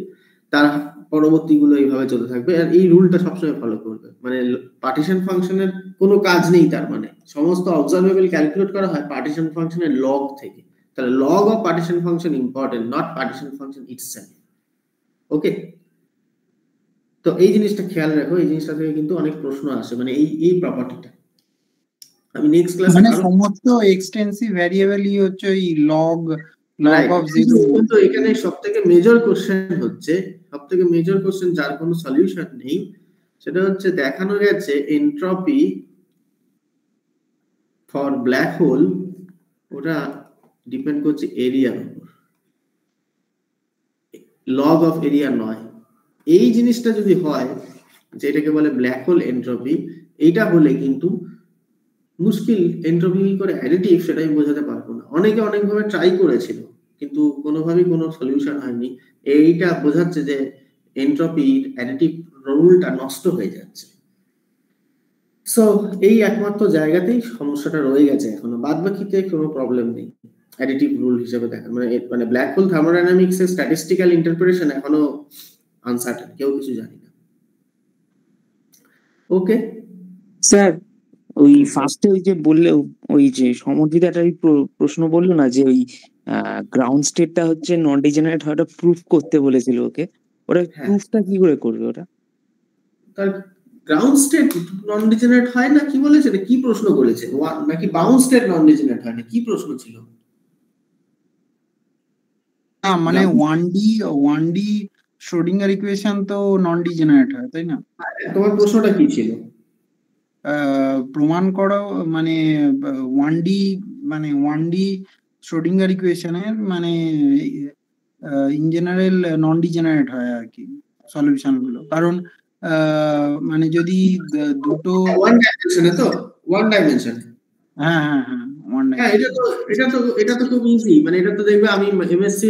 তার পরবর্তীগুলো এইভাবে চলতে থাকবে। আর এই রুলটা সবসময় ফলো করবে, মানে পার্টিশন ফাংশনের কোনো কাজ নেই, তার মানে সমস্ত অবজারভেবল ক্যালকুলেট করা হয় পার্টিশন ফাংশনের লগ থেকে। তাহলে log of partition function important, not partition function itself. Okay, তো এই জিনিসটা খেয়াল রাখো, এই জিনিসটা থেকে কিন্তু অনেক প্রশ্ন আসে, মানে এই প্রপার্টিটা আমি নেক্সট ক্লাসে মানে সমস্ত এক্সটেন্সিভ ভ্যারিয়েবলই হচ্ছে এই লগ অফ জেড। কিন্তু এখানে সবথেকে মেজর কোশ্চেন হচ্ছে, সবথেকে মেজর কোশ্চেন যার কোনো সলিউশন নেই, সেটা হচ্ছে দেখানো গেছে এন্ট্রপি ফর ব্ল্যাক হোল ওটা ডিপেন্ড করছে এরিয়ার উপর, লগ অফ এরিয়া নয়। এই জিনিসটা যদি হয়, যেটাকে বলে ব্ল্যাক হোল এন্ট্রপি, এইটা হলে কিন্তু মুশকিল। এন্ট্রপি কি করে অ্যাডিটিভ সেটা আমি বোঝাতে পারবো না। অনেকে অনেকভাবে ট্রাই করেছিল, কিন্তু কোনোভাবেই কোনো সলিউশন হয়নি। এইটা বোঝাচ্ছে যে এন্ট্রপির অ্যাডিটিভ রুলটা নষ্ট হয়ে যাচ্ছে। সো এই একমাত্র জায়গাতেই সমস্যাটা রয়ে গেছে এখনো, বাদ বাকিতে কোনো প্রবলেম নেই অ্যাডিটিভ রুল হিসেবে দেখা। মানে ব্ল্যাক হোল থার্মোডাইনামিক্স এর স্ট্যাটিস্টিক্যাল ইন্টারপ্রিটেশন এখনো আনসার্টেন, কেউ কিছু জানি না। ওকে স্যার, ওই ফার্স্টে ওই যে বললে, ওই যে সমর্থিত একটা প্রশ্ন বললো না যে ওই গ্রাউন্ড স্টেটটা হচ্ছে নন ডিজেনারেট হয়, ওটা প্রুফ করতে বলেছিল ওকে, ওটা প্রুফটা কি করে করবে? ওটা তার গ্রাউন্ড স্টেট নন ডিজেনারেট হয় না কি বলেছে, কি প্রশ্ন করেছে, নাকি বাউন্ড স্টেট নন ডিজেনারেট হয় না, কি প্রশ্ন ছিল? না মানে 1D শ্রোডিঙ্গার ইকুয়েশন তো নন ডিজেনারেট হয়, তাই না? তোমার প্রশ্নটা কি ছিল? প্রমাণ করো মানে 1D শ্রোডিঙ্গার ইকুয়েশনের মানে ইন জেনারেল নন ডিজেনারেট হয় আর কি সলিউশন গুলো, কারণ মানে যদি দুটো ওয়ান ডাইমেনশনে, তো ওয়ান ডাইমেনশন, এটা তো খুব ইজি। মানে এটা তো দেখবে আমি এমএসসি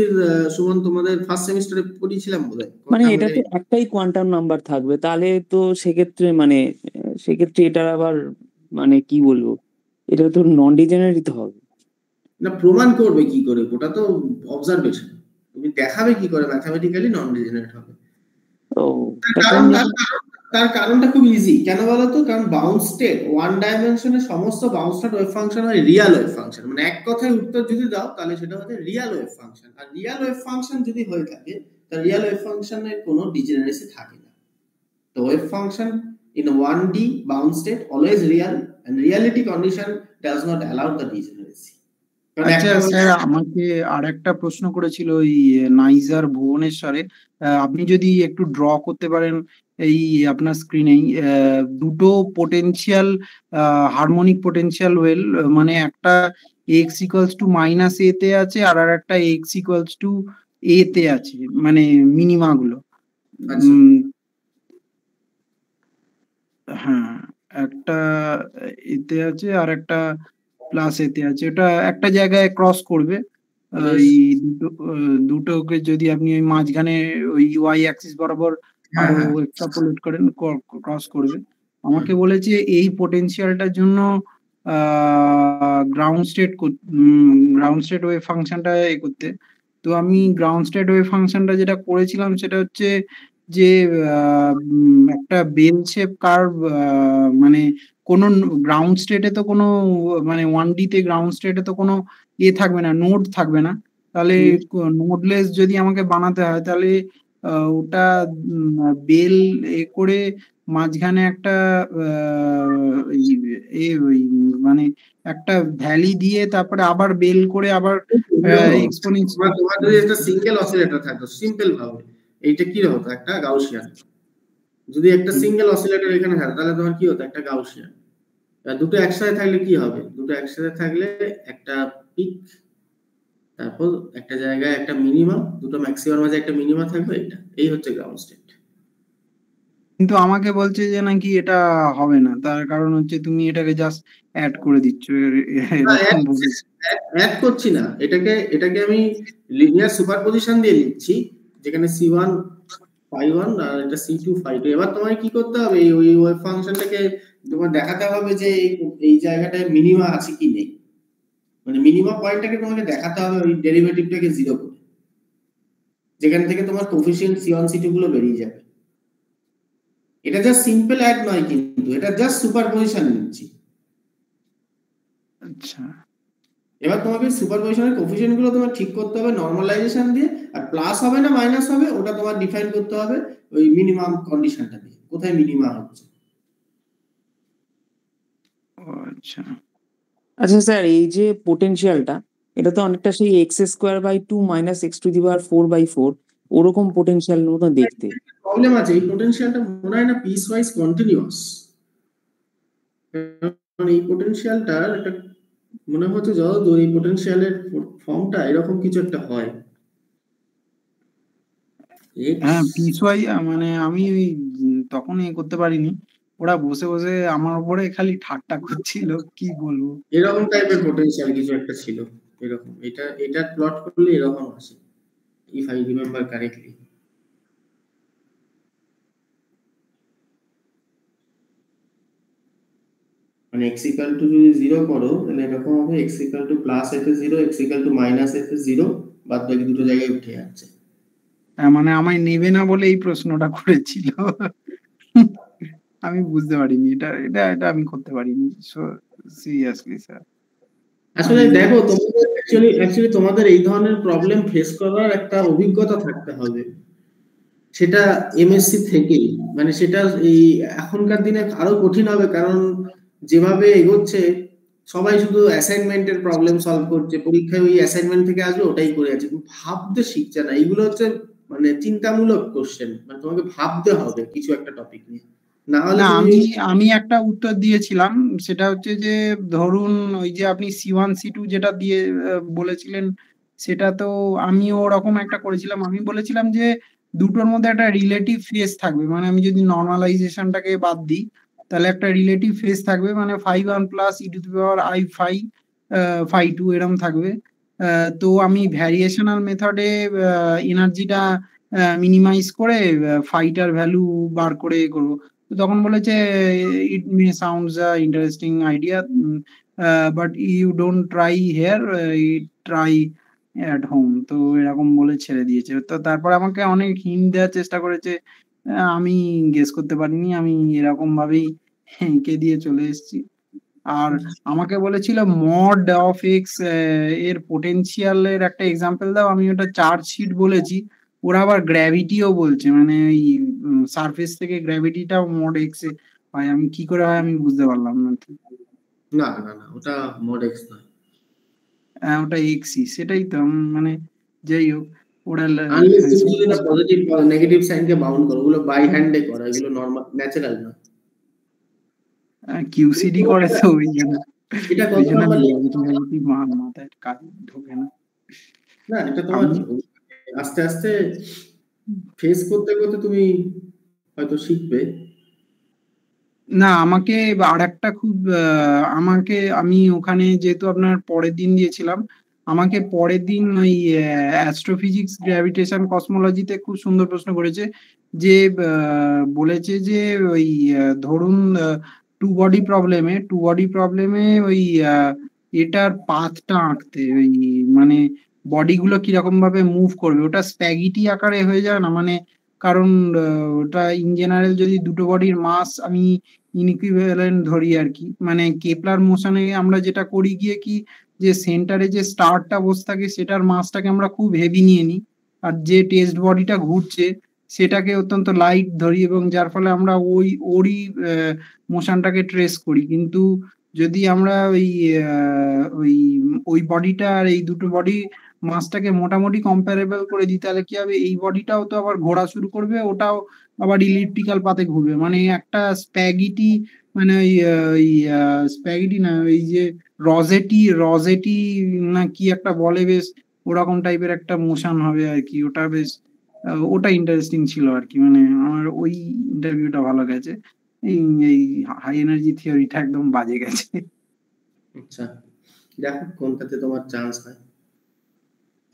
সুমন তোমাদের ফার্স্ট সেমিস্টারে পড়িয়েছিলাম বোধহয়। মানে এটা তো একটাই কোয়ান্টাম নাম্বার থাকবে, তাহলে তো সেক্ষেত্রে এটা আবার মানে কি বলবো, এটা তো নন ডিজেনারেটই তো হবে না। প্রমাণ করবে কি করে? ওটা তো অবজারভেশন, তুমি দেখাবে কি করে ম্যাথমেটিক্যালি নন ডিজেনারেট হবে। তার কারণটা খুব ইজি, কেন বলতো? কারণ বাউন্ড স্টেট ওয়ান ডাইমেনশনে সমস্ত বাউন্ড স্টেট ওয়েভ ফাংশন হয় রিয়েল ওয়েভ ফাংশন। মানে এক কথায় উত্তর যদি দাও তাহলে সেটা হচ্ছে রিয়েল ওয়েভ ফাংশন। আর রিয়েল ওয়েভ ফাংশন যদি হয়ে থাকে, তাহলে রিয়েল ওয়েভ ফাংশনের কোনো ডিজেনারেসি থাকে না। তো wave function in a 1D bound state always real, and reality condition does not allow the degeneracy. আচ্ছা স্যার, আমাকে আরেকটা প্রশ্ন করেছিল ওই নাইজার ভুবনেশ্বরে, আপনি যদি একটু ড্র করতে পারেন এই আপনার স্ক্রিনেই দুটো পোটেনশিয়াল হারমোনিক পোটেনশিয়াল ওয়েল, মানে একটা x equals to minus a তে আছে আর একটা x ইকুয়ালস টু a তে আছে, মানে মিনিমা গুলো। আচ্ছা। হ্যাঁ, একটা এতে আছে আর একটা প্লাস এতে আছে, ওটা একটা জায়গায় ক্রস করবে। বেশ। এই দুটোকে যদি আপনি ওই মাঝখানে ওই y অ্যাক্সিস বরাবর হ্যাঁ, আরো হ্যাঁ। এক্সট্রাপোলেট করেন, ক্রস করবে। আমাকে বলেছে এই পোটেনশিয়ালটার জন্য গ্রাউন্ড স্টেট ওয়েভ ফাংশনটা করতে। তো আমি গ্রাউন্ড স্টেট ওয়েভ ফাংশনটা যেটা করেছিলাম সেটা হচ্ছে যে একটা বেল শেপ কার্ভ, মানে কোনো গ্রাউন্ড স্টেটে তো কোনো, মানে 1D তে গ্রাউন্ড স্টেটে তো কোনো থাকবে না, নোড থাকবে না। তাহলে নোডলেস যদি আমাকে বানাতে হয় তাহলে ওটা বেল করে মাঝখানে একটা ওই মানে একটা ভ্যালি দিয়ে তারপরে আবার বেল করে আবার এক্সপোনেনশিয়াল। তোমার যদি একটা সিঙ্গেল অসিলেটর থাকতো, সিম্পল ভাবে এইটা কি হতো? একটা গাউসিয়ান। যদি একটা সিঙ্গেল অসিলেটর এখানে থাকতো তাহলে তোমার কি হতো? একটা গাউসিয়ান। দুটো একসাথে থাকলে কি হবে? দুটো একসাথে থাকলে একটা পিক, তারপর একটা জায়গায় একটা মিনিমা, দুটো ম্যাক্সিমার মাঝে একটা মিনিমা থাকবে, এটা এই হচ্ছে গ্রাউন্ড স্টেট। কিন্তু আমাকে বলছে যে নাকি এটা হবে না, তার কারণ হচ্ছে তুমি এটাকে জাস্ট অ্যাড করে দিচ্ছ, এরকম বলেছে। অ্যাড করছি না, এটাকে আমি লিনিয়ার সুপারপজিশন দিয়ে লিখছি, যেখানে C1 phi1 আর এটা C2 phi2। এবার তোমার কি করতে হবে? এই ওয়েভ ফাংশনটাকে তোমার দেখাতে হবে যে এই জায়গাটায় মিনিমা আছে কি নেই, মানে মিনিমা পয়েন্টটাকে তোমাকে দেখাতে হবে ওই ডেরিভেটিভটাকে 0 করে, যেখান থেকে তোমার কোফিশিয়েন্ট C1 C2 গুলো বেরিয়ে যাবে। এটা জাস্ট সিম্পল অ্যাড নয়, কিন্তু এটা জাস্ট সুপারপজিশন নিচ্ছি। আচ্ছা, এবার তোমাকে সুপারপজিশনের কোফিশিয়েন্ট গুলো তোমার ঠিক করতে হবে নরমালাইজেশন দিয়ে, আর প্লাস হবে না মাইনাস হবে ওটা তোমার ডিফাইন করতে হবে ওই মিনিমাম কন্ডিশনটা দিয়ে, কোথায় মিনিমা হচ্ছে। আচ্ছা। আচ্ছা স্যার, এই যে পোটেনশিয়ালটা, এটা তো অনেকটা সেই x²/2 - x⁴/4 ওরকম পোটেনশিয়াল মতো দেখতে। প্রবলেম আছে, এই পোটেনশিয়ালটা মনে হয় না পিস ওয়াইজ কন্টিনিউয়াস। মানে এই পোটেনশিয়ালটা একটা মনে হচ্ছে যতদূর এই পোটেনশিয়ালের ফর্মটা এরকম কিছু একটা হয়। হ্যাঁ, পিসওয়াই, মানে আমি ওই তখন করতে পারিনি, ওরা বসে বসে আমার উপরে খালি ঠাট্টা করছিল, কি বলবো। এরকম টাইপের পোটেনশিয়াল কিছু একটা ছিল, এরকম এটা প্লট করলে এরকম আসে, ইফ আই রিমেম্বার কারেক্টলি। মানে x ইকুয়াল টু যদি 0 করো তাহলে এরকম হবে, x ইকুয়াল টু প্লাস এতে 0, x ইকুয়াল টু মাইনাস এতে 0, বাদ বাকি দুটো জায়গায় উঠে যাচ্ছে। মানে আমায় নেবে না বলে এই প্রশ্নটা করেছিল। আমি বুঝতে পারিনি, এটা এটা এটা আমি করতে পারিনি, সো সিরিয়াসলি স্যার। আসলে দেখো, তোমাদের অ্যাকচুয়ালি তোমাদের এই ধরনের প্রবলেম ফেস করার একটা অভিজ্ঞতা থাকতে হবে, সেটা এমএসসি থেকেই। মানে সেটা এই এখনকার দিনে আরো কঠিন হবে, কারণ যেভাবে এগোচ্ছে সবাই শুধু অ্যাসাইনমেন্টের প্রবলেম সলভ করছে, পরীক্ষায় ওই অ্যাসাইনমেন্ট থেকে আসবে ওটাই করে আছে, ভাবতে শিখছে না। এইগুলো হচ্ছে মানে চিন্তামূলক কোশ্চেন, মানে তোমাকে ভাবতে হবে কিছু একটা টপিক নিয়ে, না হলে না, তুমি আমি একটা উত্তর দিয়েছিলাম, সেটা হচ্ছে যে ধরুন ওই যে আপনি C1 C2 যেটা দিয়ে বলেছিলেন, সেটা তো আমিও ওরকম একটা করেছিলাম। আমি বলেছিলাম যে দুটোর মধ্যে একটা রিলেটিভ ফেজ থাকবে, মানে আমি যদি নর্মালাইজেশনটাকে বাদ দিই তাহলে একটা রিলেটিভ ফেজ থাকবে, মানে phi1 প্লাস e⁻i phi2 এরম থাকবে। তো আমি ভ্যারিয়েশনাল মেথডে এনার্জিটা মিনিমাইজ করে ফাইটার ভ্যালু বার করে করবো। তো তখন বলেছে it may sounds interesting idea, but you don't try here, try at home. তো এরকম বলে ছেড়ে দিয়েছে। তো তারপর আমাকে অনেক হিন্ট দেওয়ার চেষ্টা করেছে, আমি গেস করতে পারিনি, আমি এরকম ভাবেই এঁকে দিয়ে চলে এসেছি। আর আমাকে বলেছিল মড অফ এক্স এর পোটেনশিয়ালের একটা এক্সাম্পল দাও, আমি ওটা চার্জ শিট বলেছি। ওরা আবার গ্র্যাভিটিও বলছে, মানে এই সারফেস থেকে গ্র্যাভিটিটাও মড এক্স এ হয়। আমি কি করে হয় আমি বুঝতে পারলাম না। না না না, ওটা মোড এক্স নয়, ওটা এক্সই, সেটাই তো মানে যাই হোক, ওরা আনলেস তুমি যদি না পজিটিভ নেগেটিভ সাইনকে বাউন্ড করো, ওগুলো বাই হ্যান্ডে করা, এগুলো নরমাল ন্যাচারাল না। কিউসিডি করে তো ওই জন্য এটা ওই কত জন্য নাম্বার? মাথায় কাজ ঢোকে না। না, এটা তোমার আস্তে আস্তে ফেস করতে করতে তুমি হয়তো শিখবে। না, আমাকে আর একটা খুব আমাকে, আমি ওখানে যেহেতু আপনার পরের দিন দিয়েছিলাম, আমাকে পরের দিন ওই অ্যাস্ট্রোফিজিক্স, গ্র্যাভিটেশন, কসমোলজিতে খুব সুন্দর প্রশ্ন করেছে, যে বলেছে যে ওই ধরুন টু বডি প্রবলেমে ওই এটার পাথটা আঁকতে, ওই মানে বডিগুলো কিরকম ভাবে মুভ করবে, ওটা স্প্যাগিটি আকারে হয়ে যায় না, মানে কারণ ওটা ইন জেনারেল যদি দুটো বডির মাস আমি ইনইকুইভ্যালেন্ট ধরি আর কি, মানে কেপলার মোশনে আমরা যেটা করি গিয়ে কি, যে সেন্টারে যে স্টারটা বসে থাকে সেটার মাসটাকে আমরা খুব হেভি নিয়ে নিই, আর যে টেস্ট বডিটা ঘুরছে সেটাকে অত্যন্ত লাইট ধরি, এবং যার ফলে আমরা ওরই মোশনটাকে ট্রেস করি। কিন্তু যদি আমরা ওই বডিটা আর এই দুটো বডি মাসটাকে মোটামুটি কম্পারেবল করে দিই, তাহলে কি হবে, এই বডিটাও তো আবার ঘোরা শুরু করবে, ওটাও আবার ইলিপ্টিক্যাল পাতে ঘুরবে, মানে একটা স্প্যাগিটি, মানে ওই স্প্যাগিটি না, ওই যে রজেটি না কি একটা বলে, বেশ ওরকম টাইপের একটা মোশন হবে আর কি, ওটা বেশ ওটা ইন্টারেস্টিং ছিল আর কি, মানে আমার ওই ইন্টারভিউটা ভালো গেছে। এই এই হাই এনার্জি থিওরিটা একদম বাজে গেছে। আচ্ছা, দেখো কোনটাতে তোমার চান্স হয়।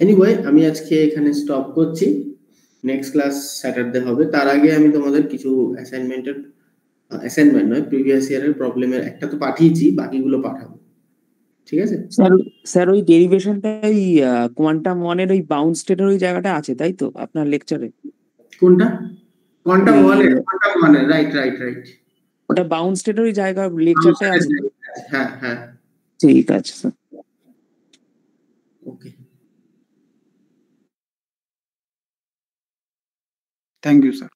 এনিওয়ে, আমি আজকে এখানে স্টপ করছি। নেক্সট ক্লাস স্যাটারডে হবে। তার আগে আমি তোমাদের কিছু অ্যাসাইনমেন্ট নয়, প্রিভিয়াস ইয়ারের প্রবলেমের একটা তো পাঠিয়েছি, বাকিগুলো পাঠাবো। ঠিক আছে স্যার, ওই ডেরিভেশনটা ওই কোয়ান্টাম ওয়ানের ওই বাউন্ড স্টেটের ওই জায়গাটা আছে তাই তো আপনার লেকচারে? কোনটা? কোয়ান্টাম ওয়ানে, রাইট। ওটা বাউন্ড স্টেটের ওই জায়গা লেকচারটা আছে? হ্যাঁ। ঠিক আছে sir. Okay, thank you sir.